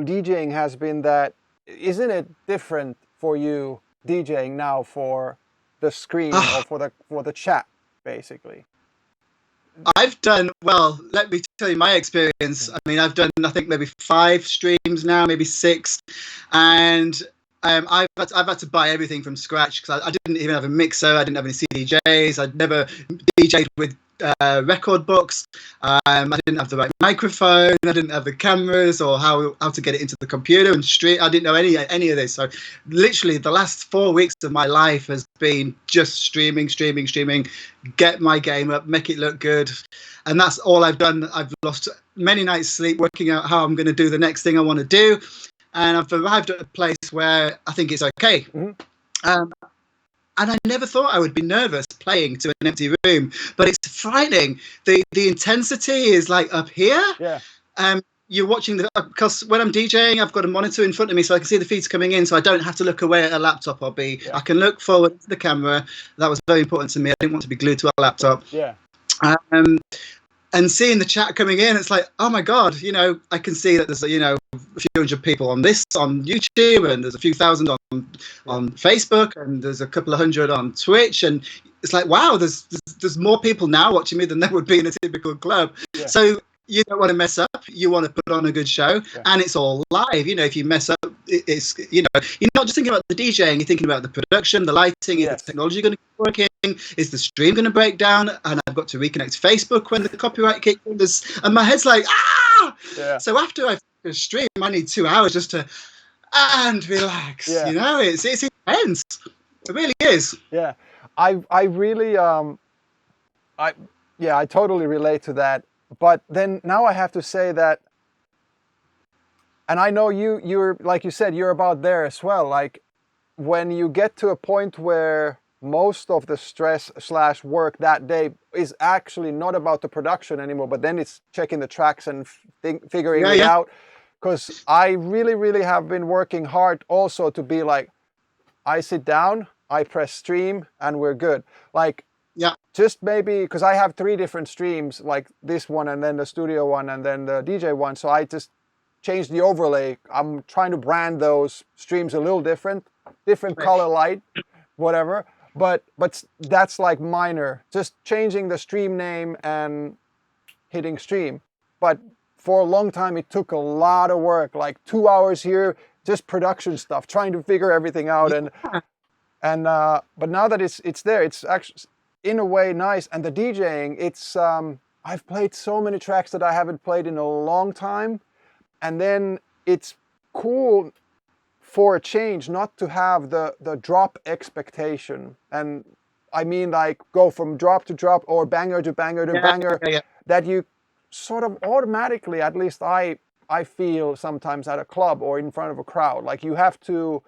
DJing has been that, isn't it different for you DJing now for the screen or for the chat, basically? I've done, well, let me tell you my experience. I mean, I've done, I think, maybe 5 streams now, maybe 6. And I've had to buy everything from scratch, because I didn't even have a mixer. I didn't have any CDJs. I'd never DJed with record books. I didn't have the right microphone. I didn't have the cameras or how to get it into the computer and stream. I didn't know any of this. So literally the last 4 weeks of my life has been just streaming, get my game up, make it look good. And that's all I've done. I've lost many nights sleep working out how I'm going to do the next thing I want to do. And I've arrived at a place where I think it's okay. And I never thought I would be nervous playing to an empty room, but it's frightening. The intensity is like up here. You're watching because when I'm DJing, I've got a monitor in front of me, so I can see the feeds coming in, so I don't have to look away at a laptop. I can look forward to the camera. That was very important to me. I didn't want to be glued to a laptop. And seeing the chat coming in, it's like, oh my God, I can see that there's, a few hundred people on YouTube, and there's a few thousand on Facebook, and there's a couple of hundred on Twitch. And it's like, wow, there's more people now watching me than there would be in a typical club. So you don't want to mess up. You want to put on a good show, and it's all live. If you mess up, it's you're not just thinking about the DJing. You're thinking about the production, the lighting. Is the technology going to be working? Is the stream going to break down? And I've got to reconnect to Facebook when the copyright kicks in. And my head's like, So after I finish stream, I need 2 hours just to relax. It's intense. It really is. I really I totally relate to that. But then now I have to say that, and I know you're like you said, you're about there as well. Like, when you get to a point where most of the stress / work that day is actually not about the production anymore, but then it's checking the tracks and figuring it out. Because I really have been working hard also to be like, I sit down, I press stream, and we're good. Like, just maybe, because I have 3 different streams, like this one, and then the studio one, and then the DJ one. So I just changed the overlay. I'm trying to brand those streams a little different color light, whatever. But that's like minor, just changing the stream name and hitting stream. But for a long time, it took a lot of work, like 2 hours here, just production stuff, trying to figure everything out. But now that it's there, it's actually in a way nice. And the DJing, it's I've played so many tracks that I haven't played in a long time, and then it's cool for a change not to have the drop expectation. And I mean, like, go from drop to drop or banger to banger to banger, that you sort of automatically, at least I feel sometimes at a club or in front of a crowd, like you have to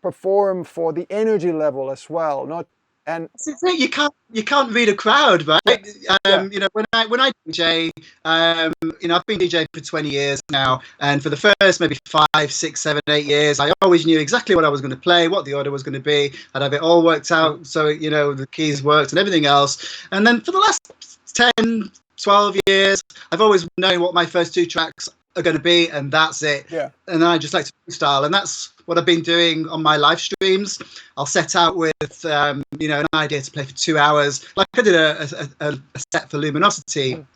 perform for the energy level as well, not. And you can't read a crowd, right? Yeah. You know, when I DJ, you know, I've been DJing for 20 years now, and for the first maybe 5, 6, 7, 8 years, I always knew exactly what I was going to play, what the order was going to be. I'd have it all worked out, so you know the keys worked and everything else. And then for the last 10, 12 years, I've always known what my first 2 tracks are going to be, and that's it. Yeah. And I just like to freestyle, and that's what I've been doing on my live streams. I'll set out with you know, an idea to play for 2 hours. Like I did a set for Luminosity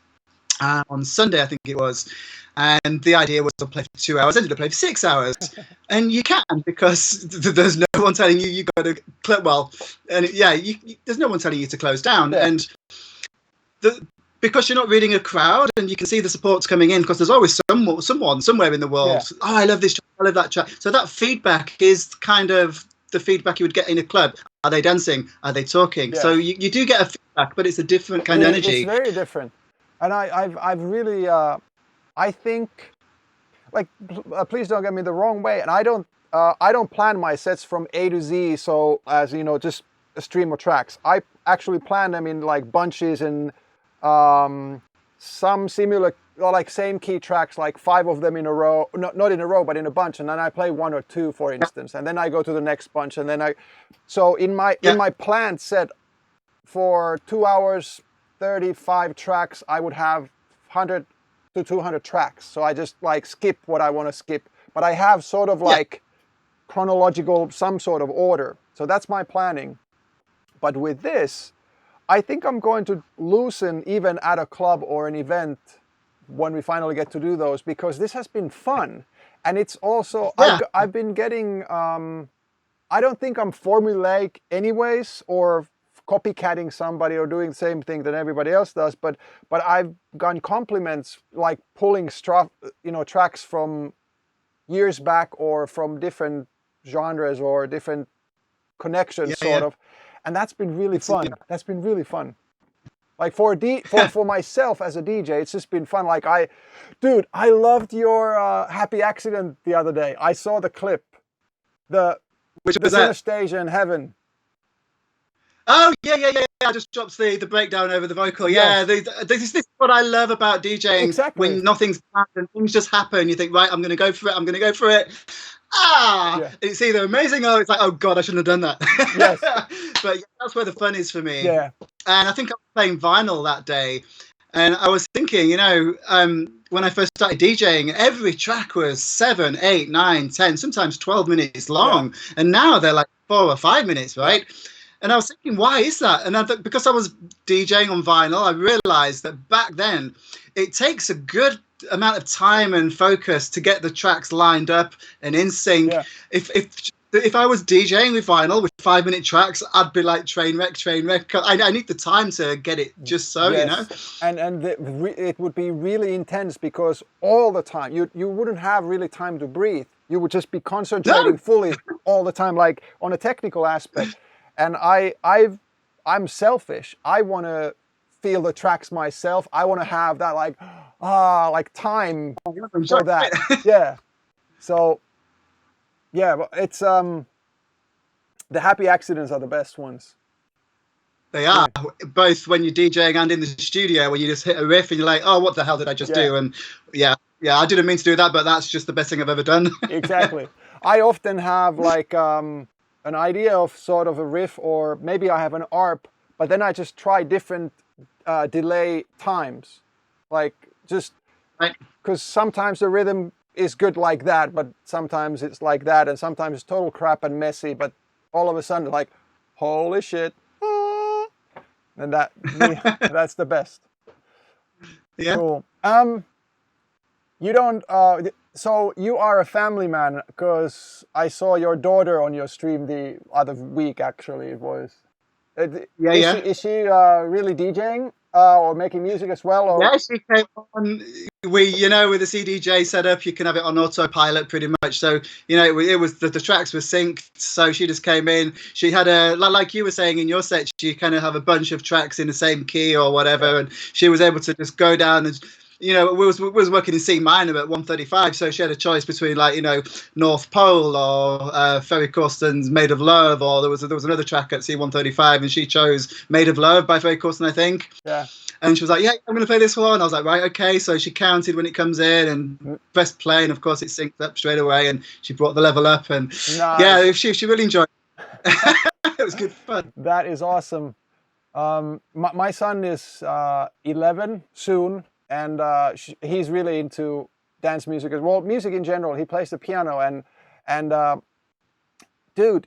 on Sunday, I think it was, and the idea was to play for 2 hours. I ended up playing for 6 hours, and you can, because there's no one telling you got to well, and yeah, there's no one telling you to close down, and because you're not reading a crowd and you can see the support's coming in, because there's always someone somewhere in the world. Oh, I love this track, I love that track. So that feedback is kind of the feedback you would get in a club. Are they dancing? Are they talking? So you do get a feedback, but it's a different kind of energy. It's very different. And I've really, I think, like, please don't get me the wrong way. And I don't plan my sets from A to Z. So as you know, just a stream of tracks. I actually plan them in like bunches and some similar, or like same key tracks, like 5 of them in a row, not in a row, but in a bunch, and then I play 1 or 2, for instance, and then I go to the next bunch, and then so in my planned set for 2 hours, 35 tracks, I would have 100 to 200 tracks. So I just like skip what I want to skip, but I have sort of like chronological, some sort of order. So that's my planning. But with this, I think I'm going to loosen even at a club or an event when we finally get to do those, because this has been fun. And it's also, I've been getting, I don't think I'm formulaic anyways, or copycatting somebody or doing the same thing that everybody else does, but I've gotten compliments, like pulling you know, tracks from years back or from different genres or different connections, sort of. And that's been really fun. That's been really fun. Like for myself as a DJ, it's just been fun. Like I loved your Happy Accident the other day. I saw the clip. Which was that? Synesthesia in Heaven. Oh yeah. I just dropped the breakdown over the vocal. Yes. Yeah, this is what I love about DJing. Exactly. When nothing's planned and things just happen, you think, right, I'm going to go for it. It's either amazing or it's like, oh god, I shouldn't have done that. Yes. But that's where the fun is for me. Yeah. And I think I was playing vinyl that day, and I was thinking, you know, when I first started DJing, every track was 7, 8, 9, 10, sometimes 12 minutes long, and now they're like 4 or 5 minutes, right? And I was thinking, why is that? And because I was DJing on vinyl, I realized that back then it takes a good amount of time and focus to get the tracks lined up and in sync. Yeah. If I was DJing with vinyl with 5-minute tracks, I'd be like train wreck. I need the time to get it just so, you know. And it would be really intense, because all the time you wouldn't have really time to breathe. You would just be concentrating fully all the time, like on a technical aspect. And I'm selfish. I want to feel the tracks myself. I want to have that like time for that. Yeah. So yeah, but it's the Happy Accidents are the best ones. They are, both when you're DJing and in the studio, when you just hit a riff and you're like, oh, what the hell did I just do? And yeah, I didn't mean to do that, but that's just the best thing I've ever done. Exactly. I often have like an idea of sort of a riff, or maybe I have an ARP, but then I just try different delay times, like just because sometimes the rhythm is good like that, but sometimes it's like that, and sometimes it's total crap and messy, but all of a sudden like, holy shit, and that's the best. Yeah. Cool. You don't so you are a family man, because I saw your daughter on your stream the other week, actually. It was. Is she really DJing? or making music as well? Or? Yeah, she came on. We, with the CDJ setup, you can have it on autopilot pretty much. So, it was the tracks were synced. So she just came in. She had like you were saying in your set, you kind of have a bunch of tracks in the same key or whatever, and she was able to just go down and. We was working in C minor at 135, so she had a choice between North Pole or Ferry Corsten's Made of Love, or there was another track at C135, and she chose Made of Love by Ferry Corsten, I think. Yeah. And she was like, "Yeah, I'm going to play this one." I was like, "Right, okay." So she counted when it comes in and pressed play, and of course it synced up straight away, and she brought the level up, and yeah, she really enjoyed it. It was good fun. That is awesome. My son is 11 soon. And he's really into dance music as well. Music in general. He plays the piano and dude,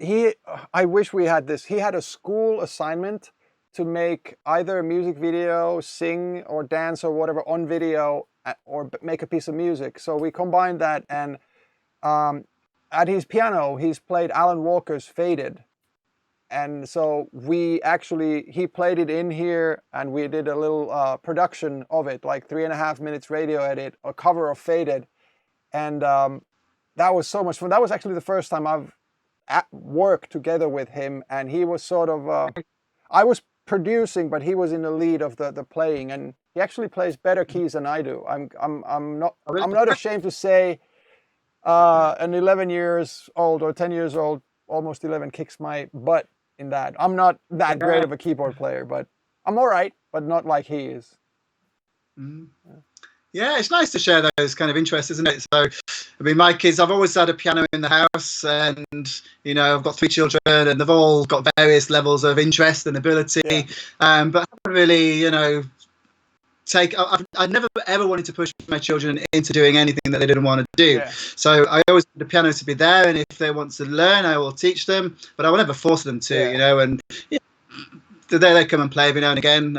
I wish we had this. He had a school assignment to make either a music video, sing or dance or whatever on video, or make a piece of music. So we combined that, and at his piano, he's played Alan Walker's Faded. And so he played it in here, and we did a little production of it, like 3.5 minutes radio edit, a cover of Faded. And that was so much fun. That was actually the first time I've worked together with him. And he was sort of, I was producing, but he was in the lead of the playing. And he actually plays better keys than I do. I'm not ashamed to say an 11 years old or 10 years old, almost 11, kicks my butt in that. I'm not that great of a keyboard player, but I'm all right, but not like he is. Yeah, it's nice to share those kind of interests, isn't it? So, I mean, my kids, I've always had a piano in the house, and I've got 3 children, and they've all got various levels of interest and ability. But I haven't really, I never ever wanted to push my children into doing anything that they didn't want to do. So I always want the piano to be there, and if they want to learn, I will teach them, but I will never force them to. And they come and play every now and again,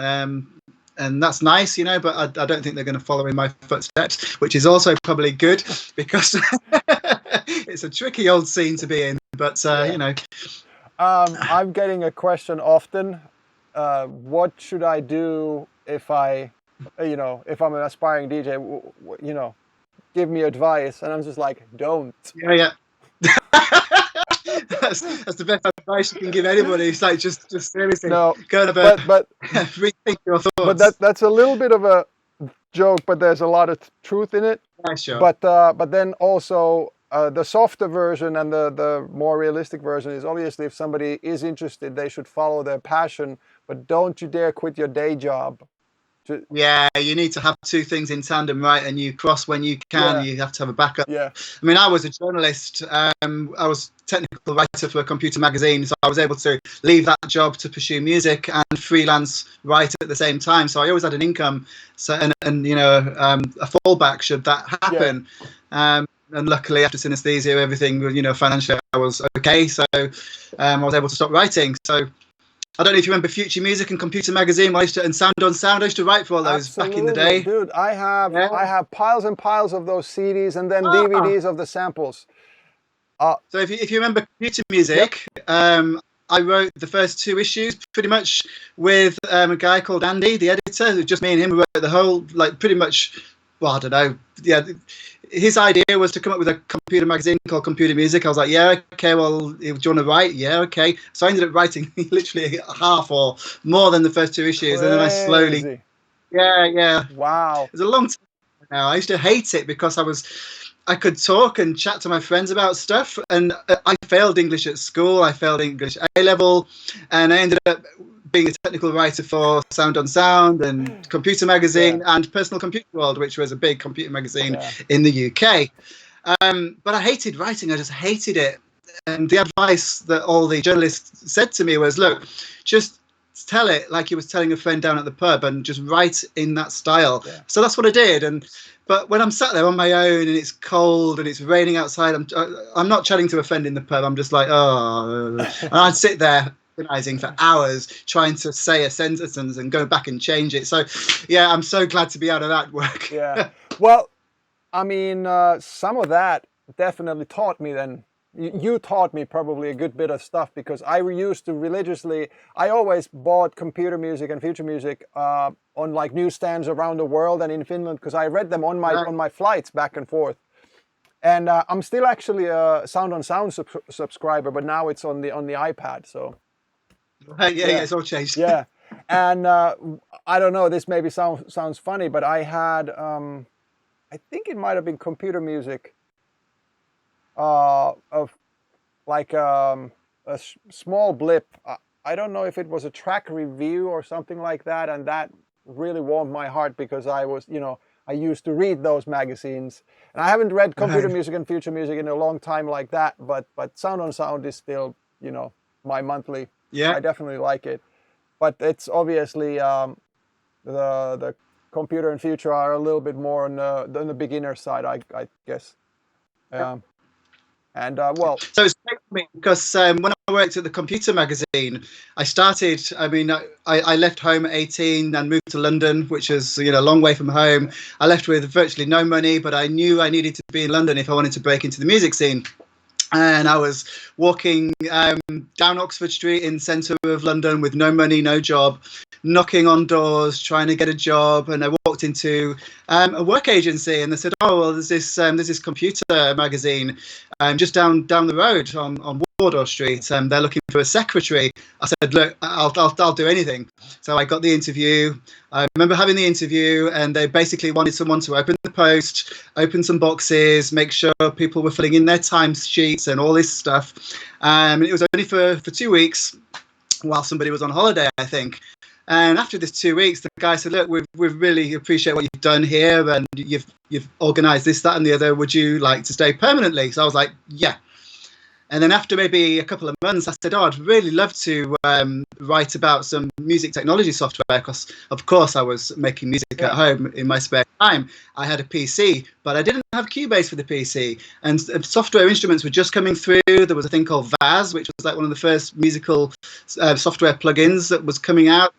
and that's nice, but I don't think they're going to follow in my footsteps, which is also probably good, because it's a tricky old scene to be in. But I'm getting a question often. What should I do if if I'm an aspiring DJ, give me advice. And I'm just like, don't. Yeah. that's the best advice you can give anybody. It's like, just seriously, no, but rethink your thoughts. But that's a little bit of a joke, but there's a lot of truth in it. Yeah, sure. But then also the softer version and the more realistic version is, obviously, if somebody is interested, they should follow their passion, but don't you dare quit your day job. Yeah, you need to have 2 things in tandem, right? And you cross when you can. You have to have a backup. Yeah. I mean, I was a journalist. I was technical writer for a computer magazine, so I was able to leave that job to pursue music and freelance write at the same time. So I always had an income, a fallback should that happen. And luckily, after synesthesia, everything, financially, I was okay. So I was able to stop writing. So. I don't know if you remember Future Music and Computer Magazine. And Sound on Sound. I used to write for all those back in the day. Dude, I have piles and piles of those CDs and then DVDs of the samples. So if you remember Computer Music, I wrote the first 2 issues pretty much with a guy called Andy, the editor. Just me and him wrote the whole, pretty much. Well, I don't know. Yeah. His idea was to come up with a computer magazine called Computer Music. I was like, yeah, okay, well, do you want to write? Yeah, okay. So I ended up writing literally half or more than the first 2 issues. Crazy. And then I slowly... Yeah. Wow. It was a long time now. I used to hate it because I could talk and chat to my friends about stuff. And I failed English at school. I failed English A-level. And I ended up being a technical writer for Sound on Sound and Computer Magazine and Personal Computer World, which was a big computer magazine in the UK. But I hated writing. I just hated it. And the advice that all the journalists said to me was, look, just tell it like you was telling a friend down at the pub and just write in that style. So that's what I did. But when I'm sat there on my own and it's cold and it's raining outside, I'm not chatting to a friend in the pub. I'm just like, oh. And I'd sit there organizing for hours trying to say a sentence and go back and change it. So yeah, I'm so glad to be out of that work. Yeah. Well, I mean, some of that definitely taught me then you taught me probably a good bit of stuff, because I used to religiously, I always bought computer music and future music on like newsstands around the world and in Finland, because I read them on my flights back and forth. And I'm still actually a Sound on Sound subscriber, but now it's on the iPad. So yeah, it's all changed. Yeah, and I don't know. This maybe sounds funny, but I had I think it might have been computer music of like small blip. I don't know if it was a track review or something like that, and that really warmed my heart, because I was, I used to read those magazines, and I haven't read computer music and future music in a long time like that. But Sound on Sound is still, my monthly. Yeah, I definitely like it, but it's obviously the computer and future are a little bit more on the beginner side, I guess. And well, so it's great for me, because when I worked at the computer magazine, I started. I mean, I left home at 18 and moved to London, which is a long way from home. I left with virtually no money, but I knew I needed to be in London if I wanted to break into the music scene. And I was walking down Oxford Street in the centre of London with no money, no job, knocking on doors, trying to get a job. And I walked into a work agency, and they said, "Oh, well, there's this computer magazine just down the road on Wardour Street. They're looking for a secretary." I said, "Look, I'll do anything." So I got the interview. I remember having the interview, and they basically wanted someone to open the post, open some boxes, make sure people were filling in their time sheets and all this stuff. It was only for 2 weeks while somebody was on holiday, I think. And after this 2 weeks, the guy said, "Look, we really appreciate what you've done here, and you've organised this, that, and the other. Would you like to stay permanently?" So I was like, "Yeah." And then after maybe a couple of months, I said, "Oh, I'd really love to write about some music technology software," because, of course, I was making music at home in my spare time. I had a PC, but I didn't have Cubase for the PC. And software instruments were just coming through. There was a thing called Vaz, which was like one of the first musical software plugins that was coming out.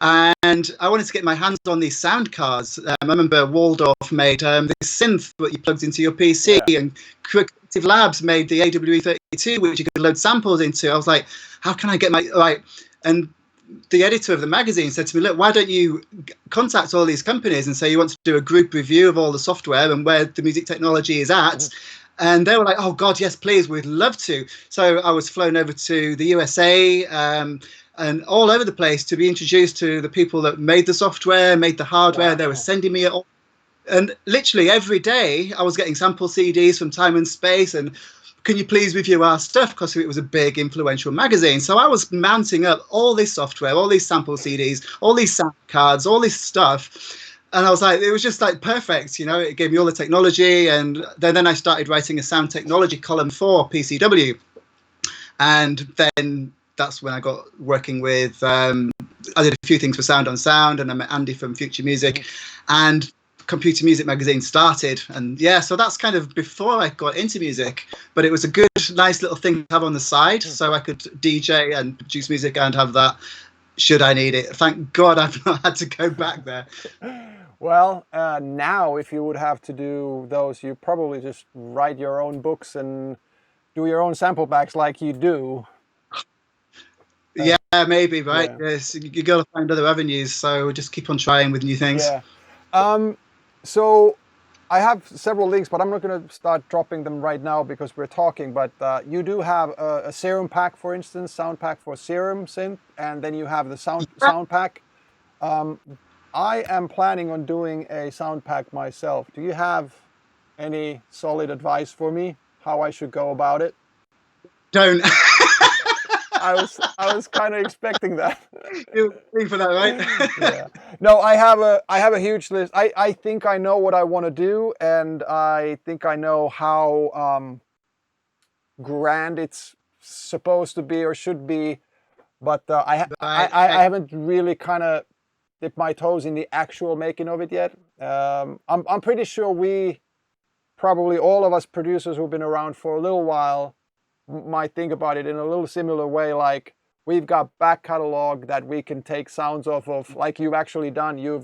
And I wanted to get my hands on these sound cards. I remember Waldorf made this synth that you plugged into your PC, and Creative Labs made the AWE32, which you could load samples into. I was like, how can I get my right? And the editor of the magazine said to me, "Look, why don't you contact all these companies and say you want to do a group review of all the software and where the music technology is at?" And they were like, "Oh God, yes, please, we'd love to." So I was flown over to the USA and all over the place to be introduced to the people that made the software, made the hardware. Wow. They were sending me it all. And literally every day I was getting sample CDs from Time and Space, and can you please review our stuff? Because it was a big influential magazine. So I was mounting up all this software, all these sample CDs, all these sound cards, all this stuff. And I was like, it was just like perfect, it gave me all the technology. And then I started writing a sound technology column for PCW. And then that's when I got working with, I did a few things for Sound on Sound, and I met Andy from Future Music, and Computer Music Magazine started. And so that's kind of before I got into music, but it was a good, nice little thing to have on the side, so I could DJ and produce music and have that should I need it. Thank God I've not had to go back there. Well, now if you would have to do those, you probably just write your own books and do your own sample backs like you do. Yeah, maybe, right? Yeah. Yes, you got to find other avenues, so just keep on trying with new things. Yeah. So I have several links, but I'm not going to start dropping them right now because we're talking. But you do have a Serum pack, for instance, sound pack for Serum synth, and then you have the sound pack. I am planning on doing a sound pack myself. Do you have any solid advice for me how I should go about it? Don't. I was kind of expecting that. You're waiting for that, right? Yeah. No, I have a huge list. I think I know what I want to do, and I think I know how grand it's supposed to be or should be, but I haven't really kind of dipped my toes in the actual making of it yet. I'm pretty sure we probably all of us producers who've been around for a little while might think about it in a little similar way, like we've got back catalog that we can take sounds off of, like you've actually done. Yeah,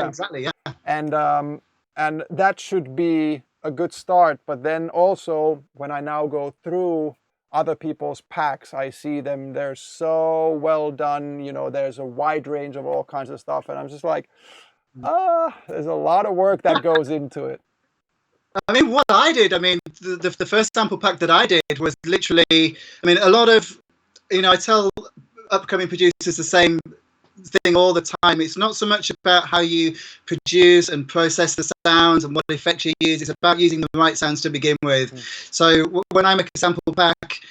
exactly. Yeah. And that should be a good start. But then also when I now go through other people's packs, I see them, they're so well done, you know, there's a wide range of all kinds of stuff, and I'm just like, there's a lot of work that goes into it. I mean, what I did, I mean, the first sample pack that I did was literally, I mean, a lot of, you know, I tell upcoming producers the same thing all the time. It's not so much about how you produce and process the sounds and what effects you use. It's about using the right sounds to begin with. So when I make a sample pack,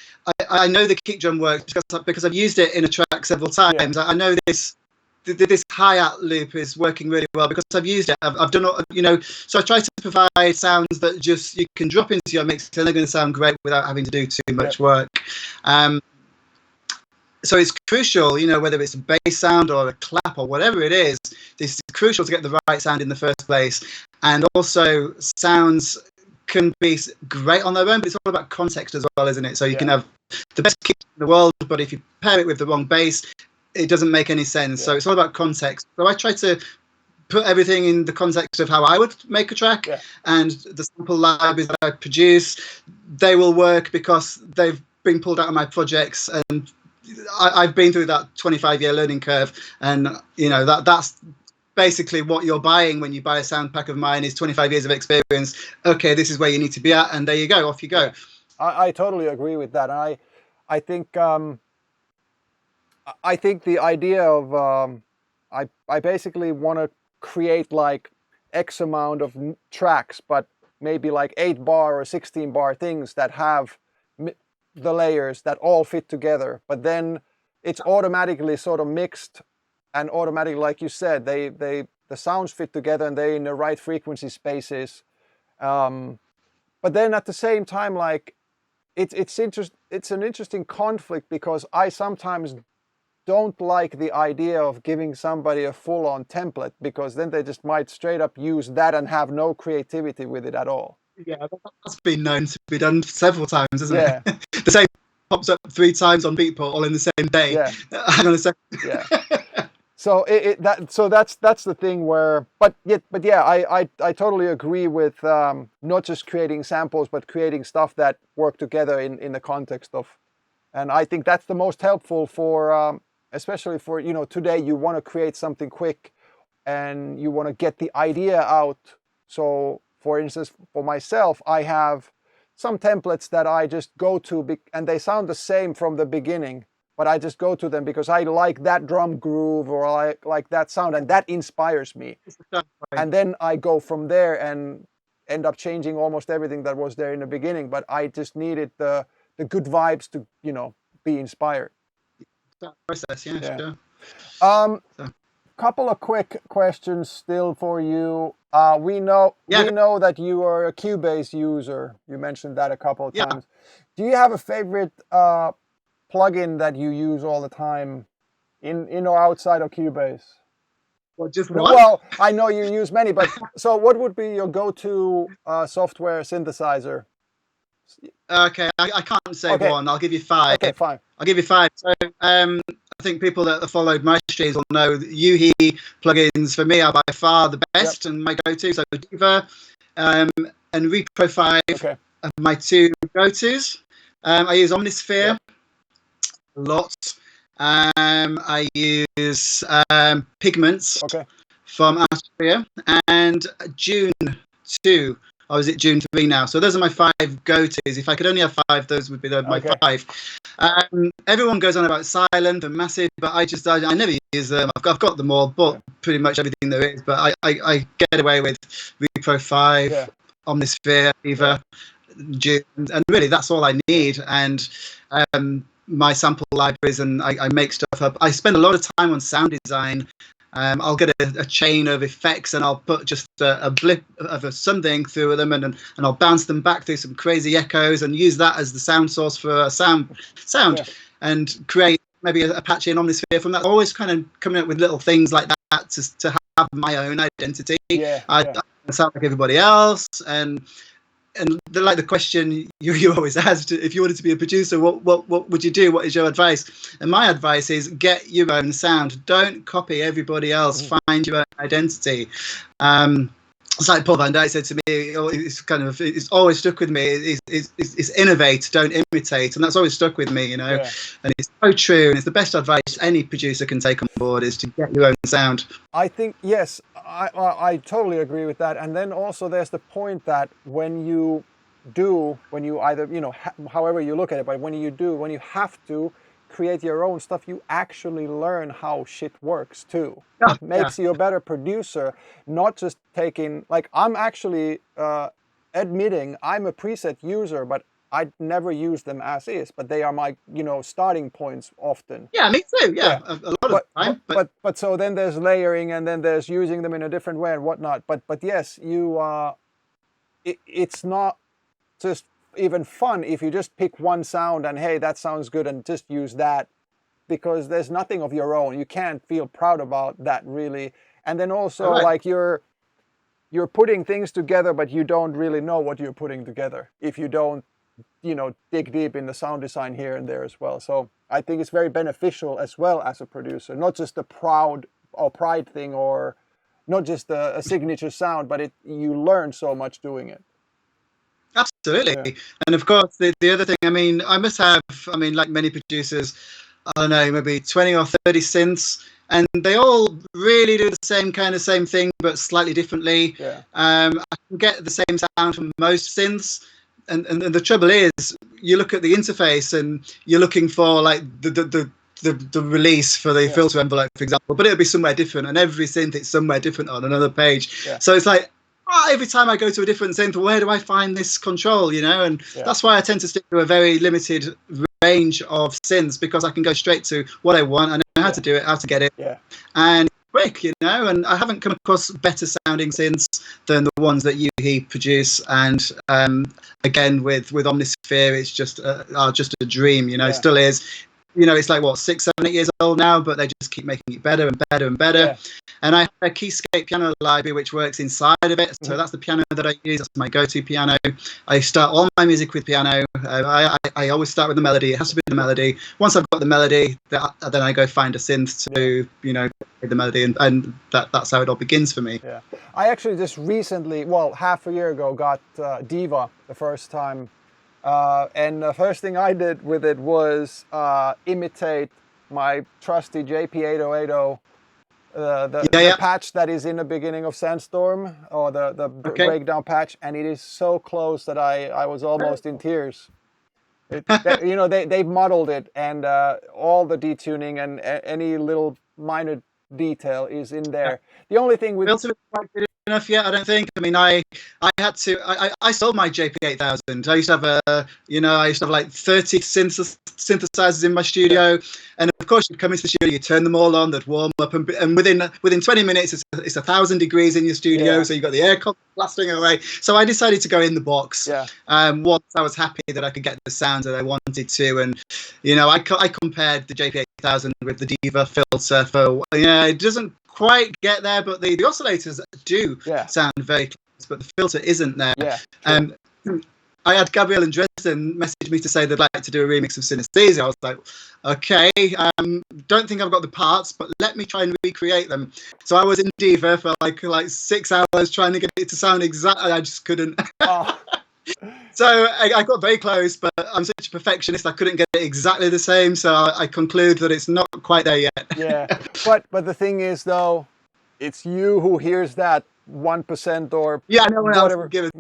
I know the kick drum works because I've used it in a track several times. I know this hi-hat loop is working really well because I've used it. I've done, you know, so I try to provide sounds that just you can drop into your mix and they're going to sound great without having to do too much work. So it's crucial, you know, whether it's a bass sound or a clap or whatever it is, it's crucial to get the right sound in the first place. And also sounds can be great on their own, but it's all about context as well, isn't it? So you can have the best kick in the world, but if you pair it with the wrong bass, it doesn't make any sense. So it's all about context. So I try to put everything in the context of how I would make a track, and the sample libraries that I produce, they will work because they've been pulled out of my projects, and I've been through that 25-year learning curve, and you know that's basically what you're buying when you buy a sound pack of mine is 25 years of experience. Okay, this is where you need to be at, and there you go, off you go. I totally agree with that. I think the idea of I basically want to create like X amount of tracks, but maybe like 8-bar or 16-bar things that have the layers that all fit together, but then it's automatically sort of mixed and automatically, like you said, the sounds fit together and they're in the right frequency spaces. But then at the same time, like it's an interesting conflict because I sometimes don't like the idea of giving somebody a full-on template, because then they just might straight up use that and have no creativity with it at all. Yeah, that's been known to be done several times, isn't it? The same pops up 3 times on Beatport all in the same day. Hang on a second. So that's the thing where, but yeah, I totally agree with not just creating samples, but creating stuff that work together in the context of, and I think that's the most helpful for, especially for, you know, today you want to create something quick and you want to get the idea out. So for instance, for myself, I have some templates that I just go to, and they sound the same from the beginning, but I just go to them because I like that drum groove or I like that sound, and that inspires me. And then I go from there and end up changing almost everything that was there in the beginning, but I just needed the good vibes to, you know, be inspired. Process, sure. Couple of quick questions still for you. We know that you are a Cubase user. You mentioned that a couple of times. Do you have a favorite plugin that you use all the time, in or outside of Cubase? Well, just one? Well, I know you use many, but so what would be your go-to software synthesizer? Okay, I can't say one. I'll give you 5. Okay, fine. I'll give you 5. So I think people that have followed my streams will know that Yuhi plugins for me are by far the best and my go-to. So Diva and Repro 5 are my 2 go-tos. I use Omnisphere a lot. I use Pigments from Astria, and June 2. Or is it June 3 now? So those are my 5 go-tos. If I could only have 5, those would be my 5. Everyone goes on about Silent and Massive, but I never use them. I've got them all, but pretty much everything there is. But I get away with Repro 5, Omnisphere, Eva, June, and really that's all I need. And my sample libraries, and I make stuff up. I spend a lot of time on sound design. I'll get a chain of effects and I'll put just a blip of something through them, and I'll bounce them back through some crazy echoes and use that as the sound source for a sound and create maybe a patchy and Omnisphere from that. Always kind of coming up with little things like that to have my own identity. I sound like everybody else, and like the question you always asked, if you wanted to be a producer, what would you do? What is your advice? And my advice is get your own sound. Don't copy everybody else. Find your own identity. it's like Paul Van Dyke said to me, it's always stuck with me. It's innovate, don't imitate, and that's always stuck with me, Yeah. And it's so true, and it's the best advice any producer can take on board is to get your own sound. I think, yes, I totally agree with that. And then also there's the point that when you either, however you look at it, but when you have to create your own stuff, you actually learn how shit works too. It makes you a better producer, not just taking, like, I'm actually admitting I'm a preset user, but I never use them as is, but they are my, starting points often. Yeah, me too. Yeah. A lot of the time. But so then there's layering, and then there's using them in a different way and whatnot. But yes, it's not just even fun if you just pick one sound and hey, that sounds good, and just use that, because there's nothing of your own. You can't feel proud about that really. And then also like you're putting things together, but you don't really know what you're putting together if you don't dig deep in the sound design here and there as well. So I think it's very beneficial as well as a producer, not just a pride thing, or not just a signature sound, but you learn so much doing it. Absolutely. Yeah. And of course, the other thing, I must have, like many producers, I don't know, maybe 20 or 30 synths, and they all really do the same thing, but slightly differently. Yeah. I can get the same sound from most synths. And the trouble is, you look at the interface and you're looking for like the release for the filter envelope, for example, but it'll be somewhere different, and every synth it's somewhere different on another page. Yeah. So it's like, every time I go to a different synth, where do I find this control? And that's why I tend to stick to a very limited range of synths, because I can go straight to what I want. I know how to do it, how to get it, and quick, and I haven't come across better sounding synths than the ones that he produce. And again, with Omnisphere, it's just a dream. Still is. It's like what, 6, 7, 8 years old now, but they just keep making it better and better and better. Yeah. And I have a Keyscape piano library which works inside of it. So that's the piano that I use. That's my go-to piano. I start all my music with piano. I always start with the melody. It has to be the melody. Once I've got the melody, then I go find a synth to, play the melody, and that's how it all begins for me. Yeah. I actually just recently, half a year ago, got Diva the first time. And the first thing I did with it was imitate my trusty JP8080, the patch that is in the beginning of Sandstorm, or the breakdown patch, and it is so close that I was almost in tears. They've modeled it, and all the detuning and any little minor detail is in there. The only thing with enough yet, I don't think. I sold my JP8000. I used to have like 30 synthesizers in my studio, and of course you'd come into the studio, you turn them all on, they'd warm up, and within 20 minutes it's 1,000 degrees in your studio, so you've got the air blasting away. So I decided to go in the box. Once I was happy that I could get the sounds that I wanted to, and I compared the JP8000 with the Diva filter for it doesn't quite get there, but the oscillators do sound very close, but the filter isn't there. I had Gabrielle and Dresden message me to say they'd like to do a remix of Synesthesia. I was like, okay, don't think I've got the parts, but let me try and recreate them. So I was in Diva for like 6 hours trying to get it to sound exactly. I just couldn't. So I got very close, but I'm such a perfectionist, I couldn't get it exactly the same. So I conclude that it's not quite there yet. Yeah, but the thing is, though, it's you who hears that 1% or no one else will give it.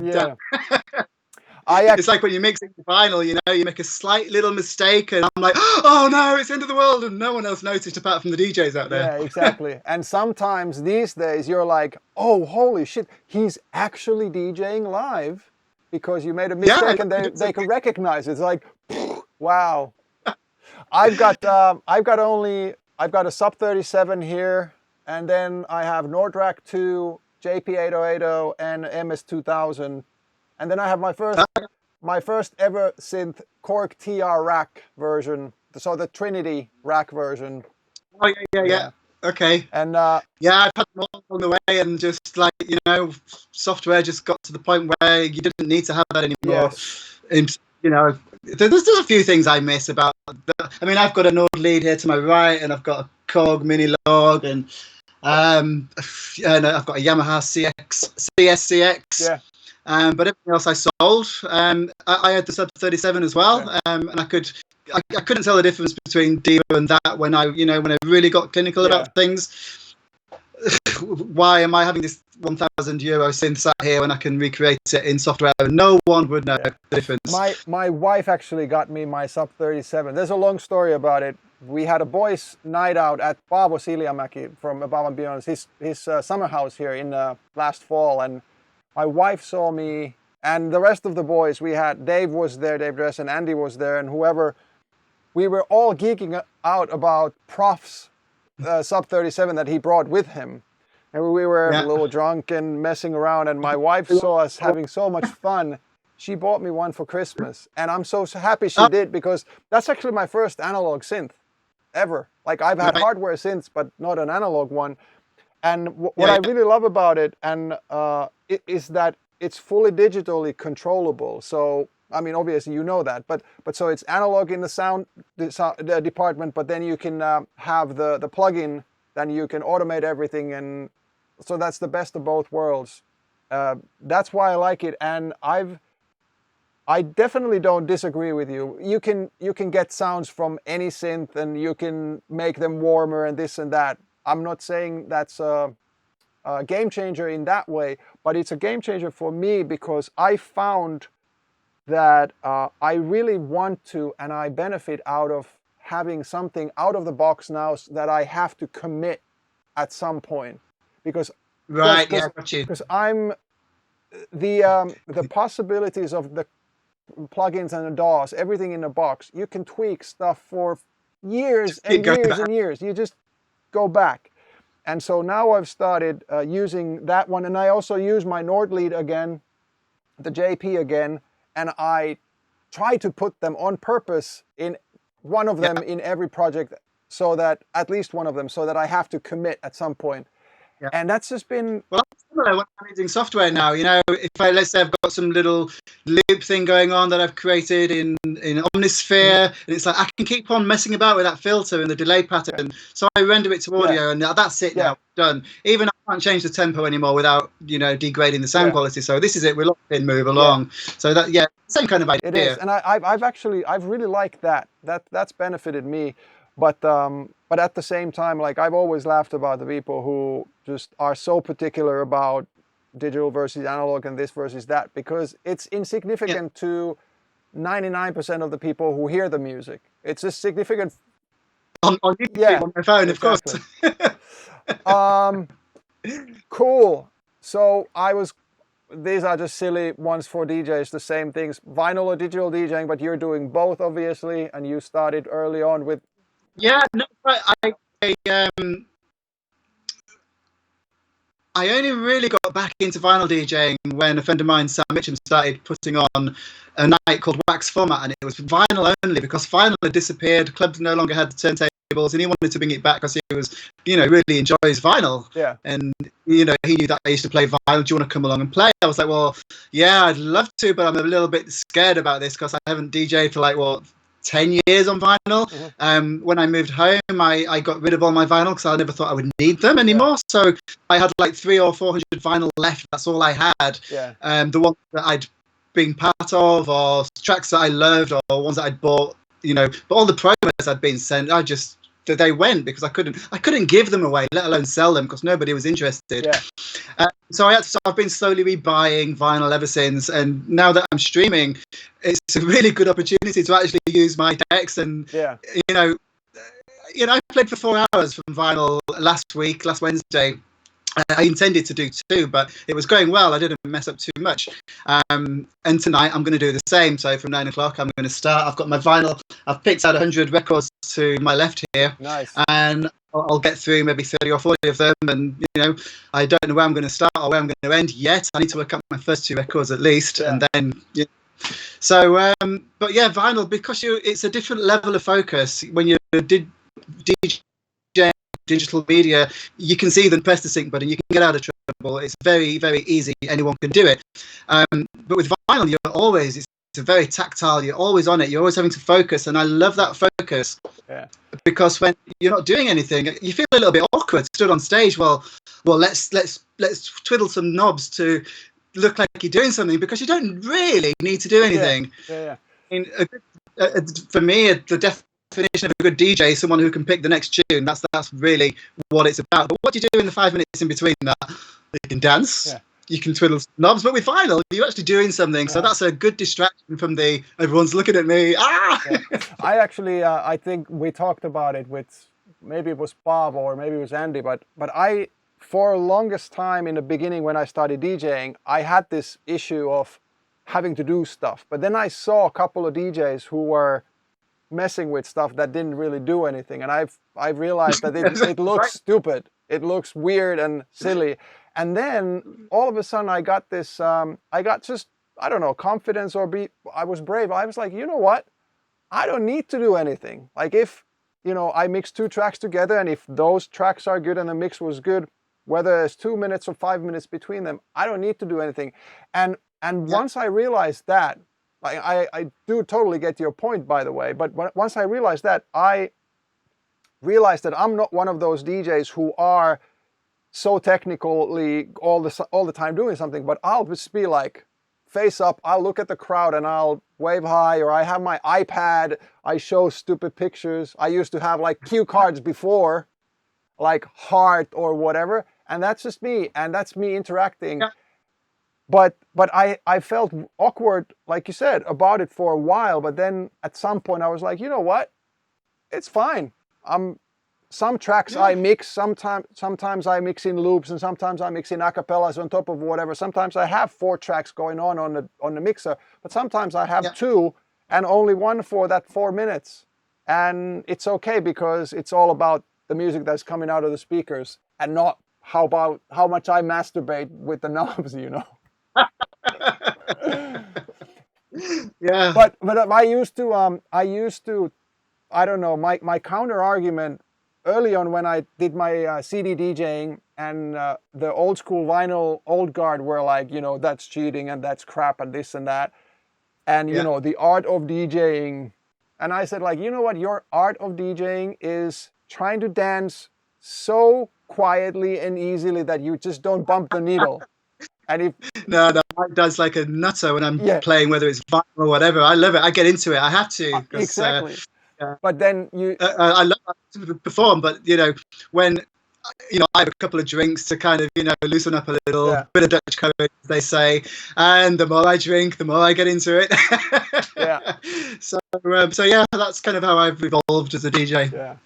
It's like when you mix it to vinyl, you make a slight little mistake, and I'm like, oh no, it's the end of the world, and no one else noticed apart from the DJs out there. Yeah, exactly. And sometimes these days you're like, oh, holy shit, he's actually DJing live. Because you made a mistake, and they can recognize it. It's like, wow. I've got a Sub 37 here, and then I have Nordrack 2, JP8080, and MS2000, and then I have my first ever synth Korg TR rack version, so the Trinity rack version. Oh yeah. Okay. And I've had them all along the way, and just software just got to the point where you didn't need to have that anymore. Yes. And there's a few things I miss about that. I've got a Nord lead here to my right, and I've got a Korg mini log, and And I've got a Yamaha CSCX. Yeah. But everything else I sold. I had the Sub 37 as well, Okay. and I couldn't tell the difference between Diva and that when I really got clinical about things. Why am I having this €1,000 synth sat here when I can recreate it in software and no one would know the difference? My wife actually got me my Sub 37. There's a long story about it. We had a boys' night out at Paavo Siljamäki from Above and Beyond, his summer house here in last fall, and my wife saw me and the rest of the boys. We had Dave was there, Dave Dress, and Andy was there, and whoever. We were all geeking out about Prof's Sub 37 that he brought with him, and we were a little drunk and messing around. And my wife saw us having so much fun. She bought me one for Christmas, and I'm so happy she did, because that's actually my first analog synth ever. Like, I've had hardware synths, but not an analog one. And what I really love about it is that it's fully digitally controllable. So, I mean, obviously you know that, but so it's analog in the sound department, but then you can have the plugin, then you can automate everything, and so that's the best of both worlds. That's why I like it, and I definitely don't disagree with you. You can get sounds from any synth, and you can make them warmer and this and that. I'm not saying that's a game changer in that way, but it's a game changer for me because I found that I really want to, and I benefit out of having something out of the box now that I have to commit at some point, because I'm the possibilities of the plugins and the DAWs, everything in the box. You can tweak stuff for years and years and years. You just go back. And so now I've started using that one, and I also use my Nordlead again, the JP again, and I try to put them on purpose in one of them in every project, so that at least one of them, so that I have to commit at some point. Yeah. And that's just been... Well, when I'm using software now, if let's say I've got some little loop thing going on that I've created in Omnisphere, and it's like I can keep on messing about with that filter and the delay pattern. So I render it to audio, and that's it now, done. Even I can't change the tempo anymore without, degrading the sound quality. So this is it, we're locked in, move along. So that, same kind of idea. It is, and I've really liked that. That's benefited me. But at the same time, like, I've always laughed about the people who just are so particular about digital versus analog and this versus that, because it's insignificant to 99% of the people who hear the music. It's just significant on YouTube, on my phone, exactly. Of course. Cool. So these are just silly ones for DJs, the same things, vinyl or digital DJing, but you're doing both, obviously, and you started early on with... Yeah, no, I only really got back into vinyl DJing when a friend of mine, Sam Mitchum, started putting on a night called Wax Format, and it was vinyl only, because vinyl had disappeared, clubs no longer had the turntables, and he wanted to bring it back because he was, really enjoys vinyl. Yeah. And, he knew that I used to play vinyl. Do you want to come along and play? I was like, well, yeah, I'd love to, but I'm a little bit scared about this because I haven't DJed for 10 years on vinyl. Mm-hmm. When I moved home, I got rid of all my vinyl because I never thought I would need them anymore. Yeah. So I had 300 or 400 vinyl left. That's all I had. Yeah. The ones that I'd been part of, or tracks that I loved, or ones that I'd bought, but all the promos I'd been sent, they went because I couldn't give them away, let alone sell them, because nobody was interested. Yeah. So I've been slowly rebuying vinyl ever since, and now that I'm streaming, it's a really good opportunity to actually use my decks. And I played for 4 hours from vinyl last Wednesday. I intended to do 2, but it was going well. I didn't mess up too much. And tonight I'm going to do the same. So from 9 o'clock, I'm going to start. I've got my vinyl. I've picked out 100 records to my left here. Nice. And I'll get through maybe 30 or 40 of them. And, I don't know where I'm going to start or where I'm going to end yet. I need to work out my first 2 records at least. Yeah. And then, So, but yeah, vinyl, because it's a different level of focus when you did DJ. Digital media, you can see them, press the sync button, you can get out of trouble. It's very, very easy. Anyone can do it. But with vinyl, it's very tactile. You're always on it. You're always having to focus, and I love that focus. Yeah. Because when you're not doing anything, you feel a little bit awkward. Stood on stage, well, let's twiddle some knobs to look like you're doing something, because you don't really need to do anything. Yeah. I mean, for me, the definition of a good DJ is someone who can pick the next tune. That's really what it's about. But what do you do in the 5 minutes in between that? You can dance. Yeah. You can twiddle knobs, but with vinyl, you're actually doing something. Yeah. So that's a good distraction from the everyone's looking at me. Ah! Yeah. I actually, I think we talked about it with, maybe it was Bob or maybe it was Andy, but I, for the longest time in the beginning when I started DJing, I had this issue of having to do stuff. But then I saw a couple of DJs who were messing with stuff that didn't really do anything, and I've realized that it looks stupid. It looks weird and silly. And then all of a sudden I got this, I got just, I don't know, confidence, or I was brave. I was like, you know what? I don't need to do anything. Like if, you know, I mix 2 tracks together, and if those tracks are good and the mix was good, whether it's 2 minutes or 5 minutes between them, I don't need to do anything. And once I realized that, like I do totally get your point, by the way, but once I realized that, I realized that I'm not one of those DJs who are so technically all the time doing something, but I'll just be like face up, I'll look at the crowd and I'll wave hi, or I have my iPad, I show stupid pictures. I used to have like cue cards before, like heart or whatever, and that's just me, and that's me interacting. Yeah. But I felt awkward, like you said, about it for a while, but then at some point I was like, you know what? It's fine. Some tracks I mix, sometimes I mix in loops, and sometimes I mix in acapellas on top of whatever. Sometimes I have 4 tracks going on the mixer, but sometimes I have 2 and only one for that 4 minutes. And it's okay, because it's all about the music that's coming out of the speakers, and not how much I masturbate with the knobs, you know. Yeah. But I used to, I don't know, my counter argument early on when I did my CD DJing, and the old school vinyl old guard were like, you know, that's cheating and that's crap and this and that, and you know, the art of DJing. And I said, like, you know what, your art of DJing is trying to dance so quietly and easily that you just don't bump the needle. And if no, Mike does like a nutter when I'm playing, whether it's vinyl or whatever. I love it. I get into it. I have to. Exactly. But then I love to perform, but you know, when I have a couple of drinks to kind of loosen up a little, bit of Dutch courage, they say, and the more I drink, the more I get into it. So yeah, that's kind of how I've evolved as a DJ. Yeah.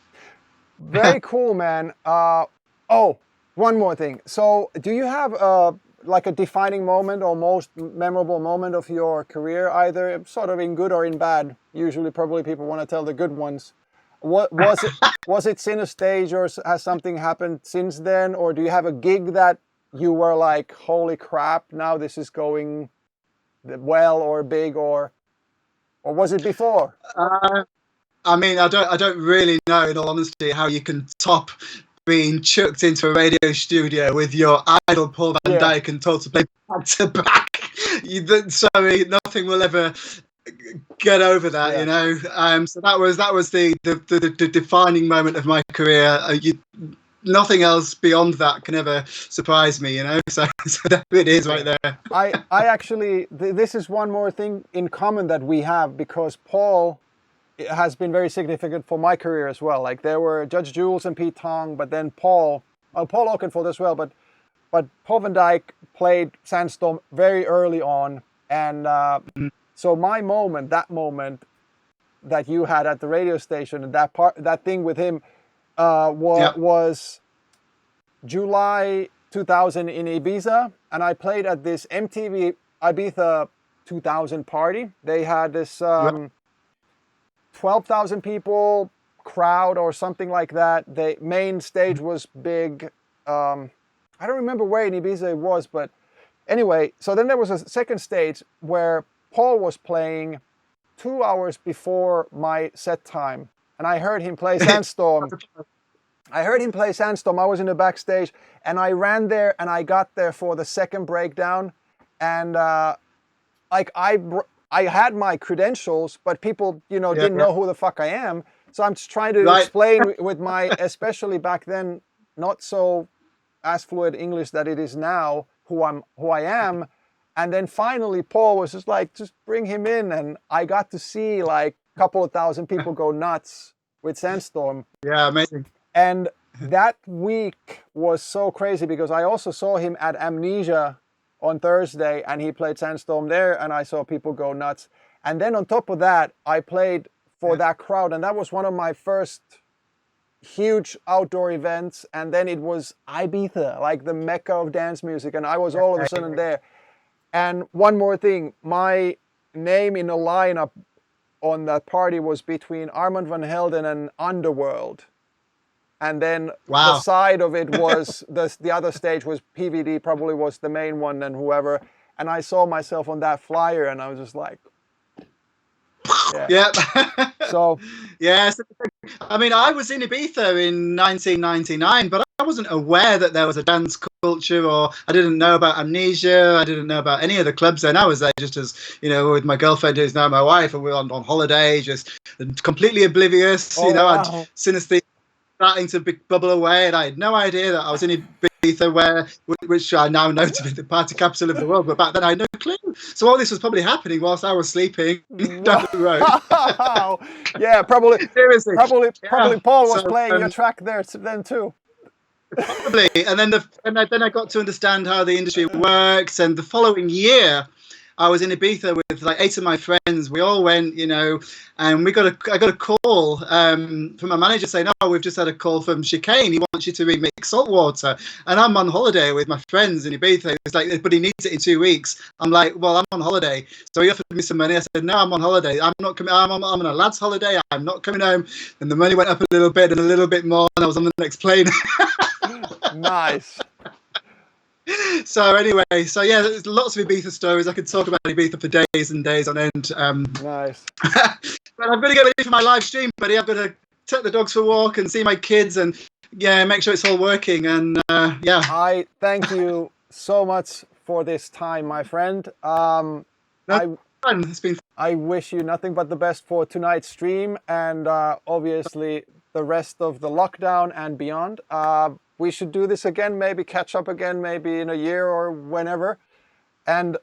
Very cool, man. Oh, one more thing. So, do you have like a defining moment or most memorable moment of your career, either sort of in good or in bad? Usually, probably people want to tell the good ones. What was it? Was it Cine Stage, or has something happened since then? Or do you have a gig that you were like, holy crap, now this is going well or big, or was it before? I mean, I don't really know, in all honesty, how you can top being chucked into a radio studio with your idol Paul van Dyk and told to play back to back. Sorry, nothing will ever get over that, you know. So that was the defining moment of my career. Nothing else beyond that can ever surprise me, you know. So that it is right there. I actually, this is one more thing in common that we have, because Paul has been very significant for my career as well. Like, there were Judge Jules and Pete Tong, but then Paul Oakenfold as well, but Paul van Dyk played Sandstorm very early on, and so my moment, that moment that you had at the radio station, and that thing with him was July 2000 in Ibiza, and I played at this MTV Ibiza 2000 party. They had this 12,000 people crowd or something like that. The main stage was big. I don't remember where in Ibiza it was, but anyway, so then there was a second stage where Paul was playing 2 hours before my set time, and I heard him play Sandstorm. I was in the backstage, and I ran there, and I got there for the second breakdown, and I had my credentials, but people, you know, Yeah, didn't yeah. know who the fuck I am. So I'm just trying to Right. explain with my, especially back then, not so as fluid English that it is now, who I am. And then finally Paul was just like, just bring him in, and I got to see like a couple of thousand people go nuts with Sandstorm. Yeah, amazing. And that week was so crazy because I also saw him at Amnesia on Thursday, and he played Sandstorm there, and I saw people go nuts. And then on top of that, I played for that crowd, and that was one of my first huge outdoor events. And then it was Ibiza, like the mecca of dance music, and I was all of a sudden there. And one more thing, my name in the lineup on that party was between Armand van Helden and Underworld. And then Wow. the side of it was, the other stage was PVD, probably was the main one, and whoever. And I saw myself on that flyer, and I was just like, yeah. So, yeah. I mean, I was in Ibiza in 1999, but I wasn't aware that there was a dance culture, or I didn't know about Amnesia. I didn't know about any of the clubs then. I was there just as, you know, with my girlfriend, who's now my wife, and we were on holiday, just completely oblivious. oh, you know, wow. I'd synesthete starting to bubble away, and I had no idea that I was in Ibiza, which I now know to be the party capital of the world, but back then I had no clue. So all this was probably happening whilst I was sleeping down the road. Wow. Yeah, probably. Seriously. Probably Paul was So, playing your track there then too. Probably, and then then I got to understand how the industry works. And the following year, I was in Ibiza with like 8 of my friends. We all went, you know, and I got a call from my manager saying, "Oh, we've just had a call from Chicane. He wants you to remix Saltwater." And I'm on holiday with my friends in Ibiza. It's like, but he needs it in 2 weeks. I'm like, well, I'm on holiday. So he offered me some money. I said, no, I'm on holiday. I'm not coming. I'm on a lad's holiday. I'm not coming home. And the money went up a little bit and a little bit more, and I was on the next plane. Nice. So anyway, so yeah, there's lots of Ibiza stories. I could talk about Ibiza for days and days on end. Nice. But I'm going to get ready for my live stream, buddy. I've got to take the dogs for a walk and see my kids, and yeah, make sure it's all working. And yeah, I thank you so much for this time, my friend. It's been. I wish you nothing but the best for tonight's stream, and obviously the rest of the lockdown and beyond. We should do this again, maybe catch up again, maybe in a year or whenever. And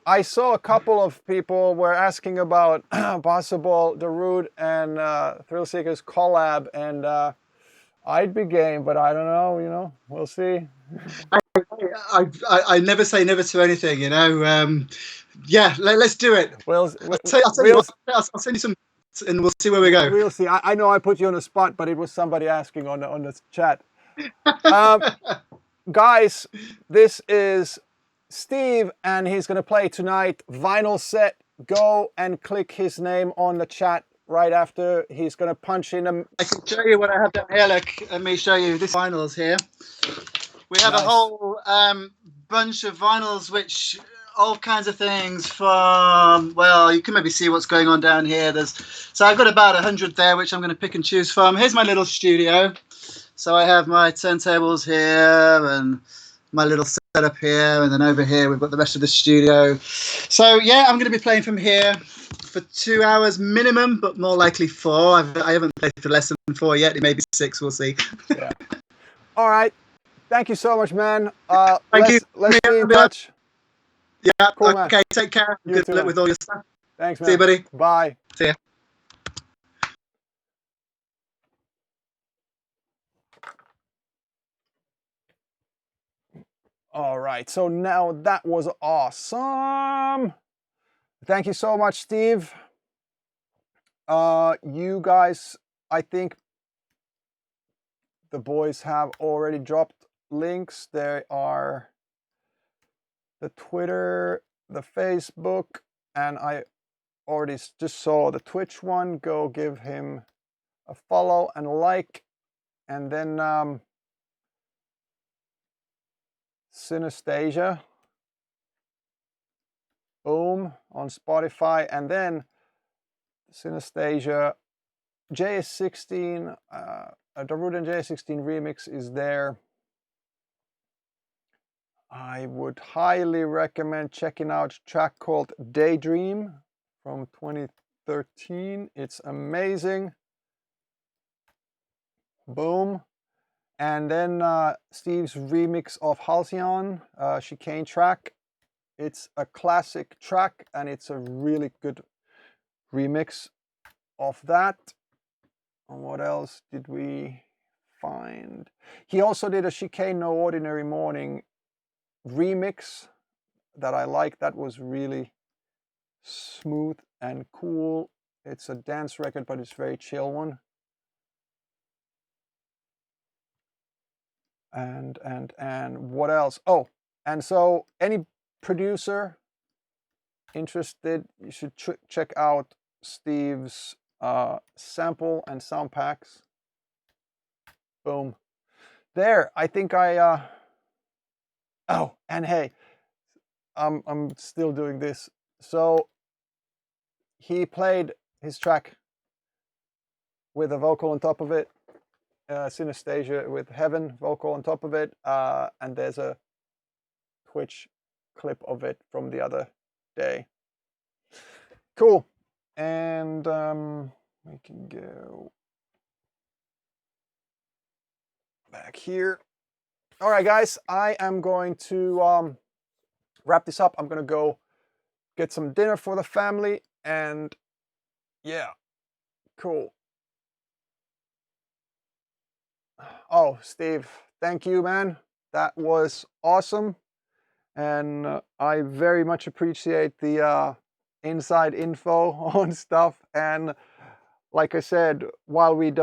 I saw a couple of people were asking about possible Darude and Thrillseekers collab, and I'd be game, but I don't know, you know, we'll see. I never say never to anything, you know. Yeah, let's do it. I'll send you some, and we'll see where we go. We'll see. I know I put you on the spot, but it was somebody asking on the chat. Guys, this is Steve, and he's going to play tonight. Vinyl set. Go and click his name on the chat right after. He's going to punch in a... I can show you what I have down here. Look, let me show you this vinyls here. We have Nice. a whole bunch of vinyls, which all kinds of things from, well, you can maybe see what's going on down here. So I've got about 100 there, which I'm going to pick and choose from. Here's my little studio. So I have my turntables here and my little setup here, and then over here we've got the rest of the studio. So yeah, I'm going to be playing from here for 2 hours minimum, but more likely 4. I haven't played for less than 4 yet. It may be 6. We'll see. Yeah. All right. Thank you so much, man. Thank you. Let's be in touch. Yeah. Cool, man. Okay. Take care. Good luck with all your stuff. Thanks, man. See you, buddy. Bye. See ya. All right. So now that was awesome. Thank you so much, Steve. You guys, I think the boys have already dropped links. There are the Twitter, the Facebook, and I already just saw the Twitch one. Go give him a follow and a like. And then Synesthesia, boom, on Spotify. And then Synesthesia, JS16, a Darude and JS16 remix is there. I would highly recommend checking out a track called Daydream from 2013. It's amazing. Boom. And then Steve's remix of Halcyon, Chicane track. It's a classic track and it's a really good remix of that. And what else did we find? He also did a Chicane No Ordinary Morning remix that I like. That was really smooth and cool. It's a dance record, but it's a very chill one. And what else? Oh, and so any producer interested, you should check out Steve's sample and sound packs. Boom. There, I think I oh, and hey, I'm still doing this. So he played his track with a vocal on top of it, Synesthesia with Heaven vocal on top of it, and there's a Twitch clip of it from the other day. Cool. And we can go back here. All right, guys, I am going to wrap this up. I'm going to go get some dinner for the family, and yeah, cool. Oh, Steve, thank you, man. That was awesome. And I very much appreciate the inside info on stuff. And like I said, while we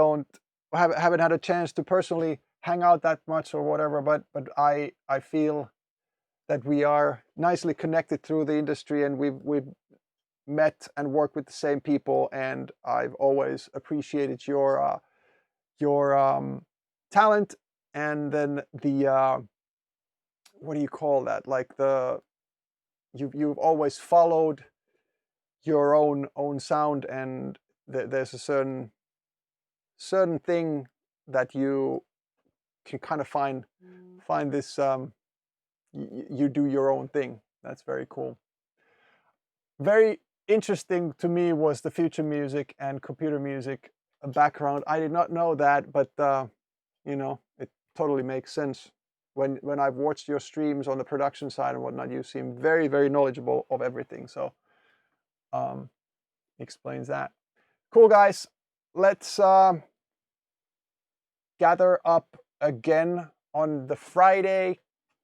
haven't had a chance to personally hang out that much or whatever, but I feel that we are nicely connected through the industry, and we've met and worked with the same people, and I've always appreciated your talent, and then the what do you call that? Like you've always followed your own sound, and there's a certain thing that you can kind of find this you do your own thing. That's very cool. Very interesting to me was the future music and computer music background. I did not know that, but you know, it totally makes sense. When I've watched your streams on the production side and whatnot, you seem very, very knowledgeable of everything. So explains that. Cool, guys. Let's gather up again on the Friday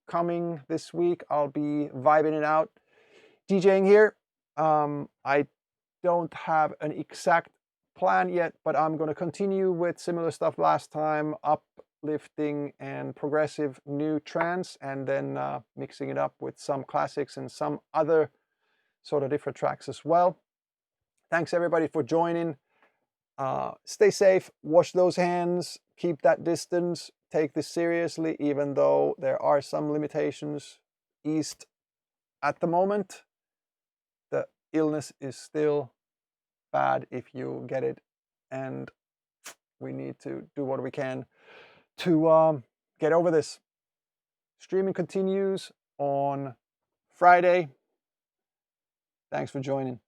coming this week. I'll be vibing it out, DJing here. I don't have an exact plan yet, but I'm going to continue with similar stuff last time, uplifting and progressive new trance, and then mixing it up with some classics and some other sort of different tracks as well. Thanks everybody for joining. Stay safe, wash those hands, keep that distance, take this seriously, even though there are some limitations eased at the moment. The illness is still bad if you get it, and we need to do what we can to get over this. Streaming continues on Friday. Thanks for joining.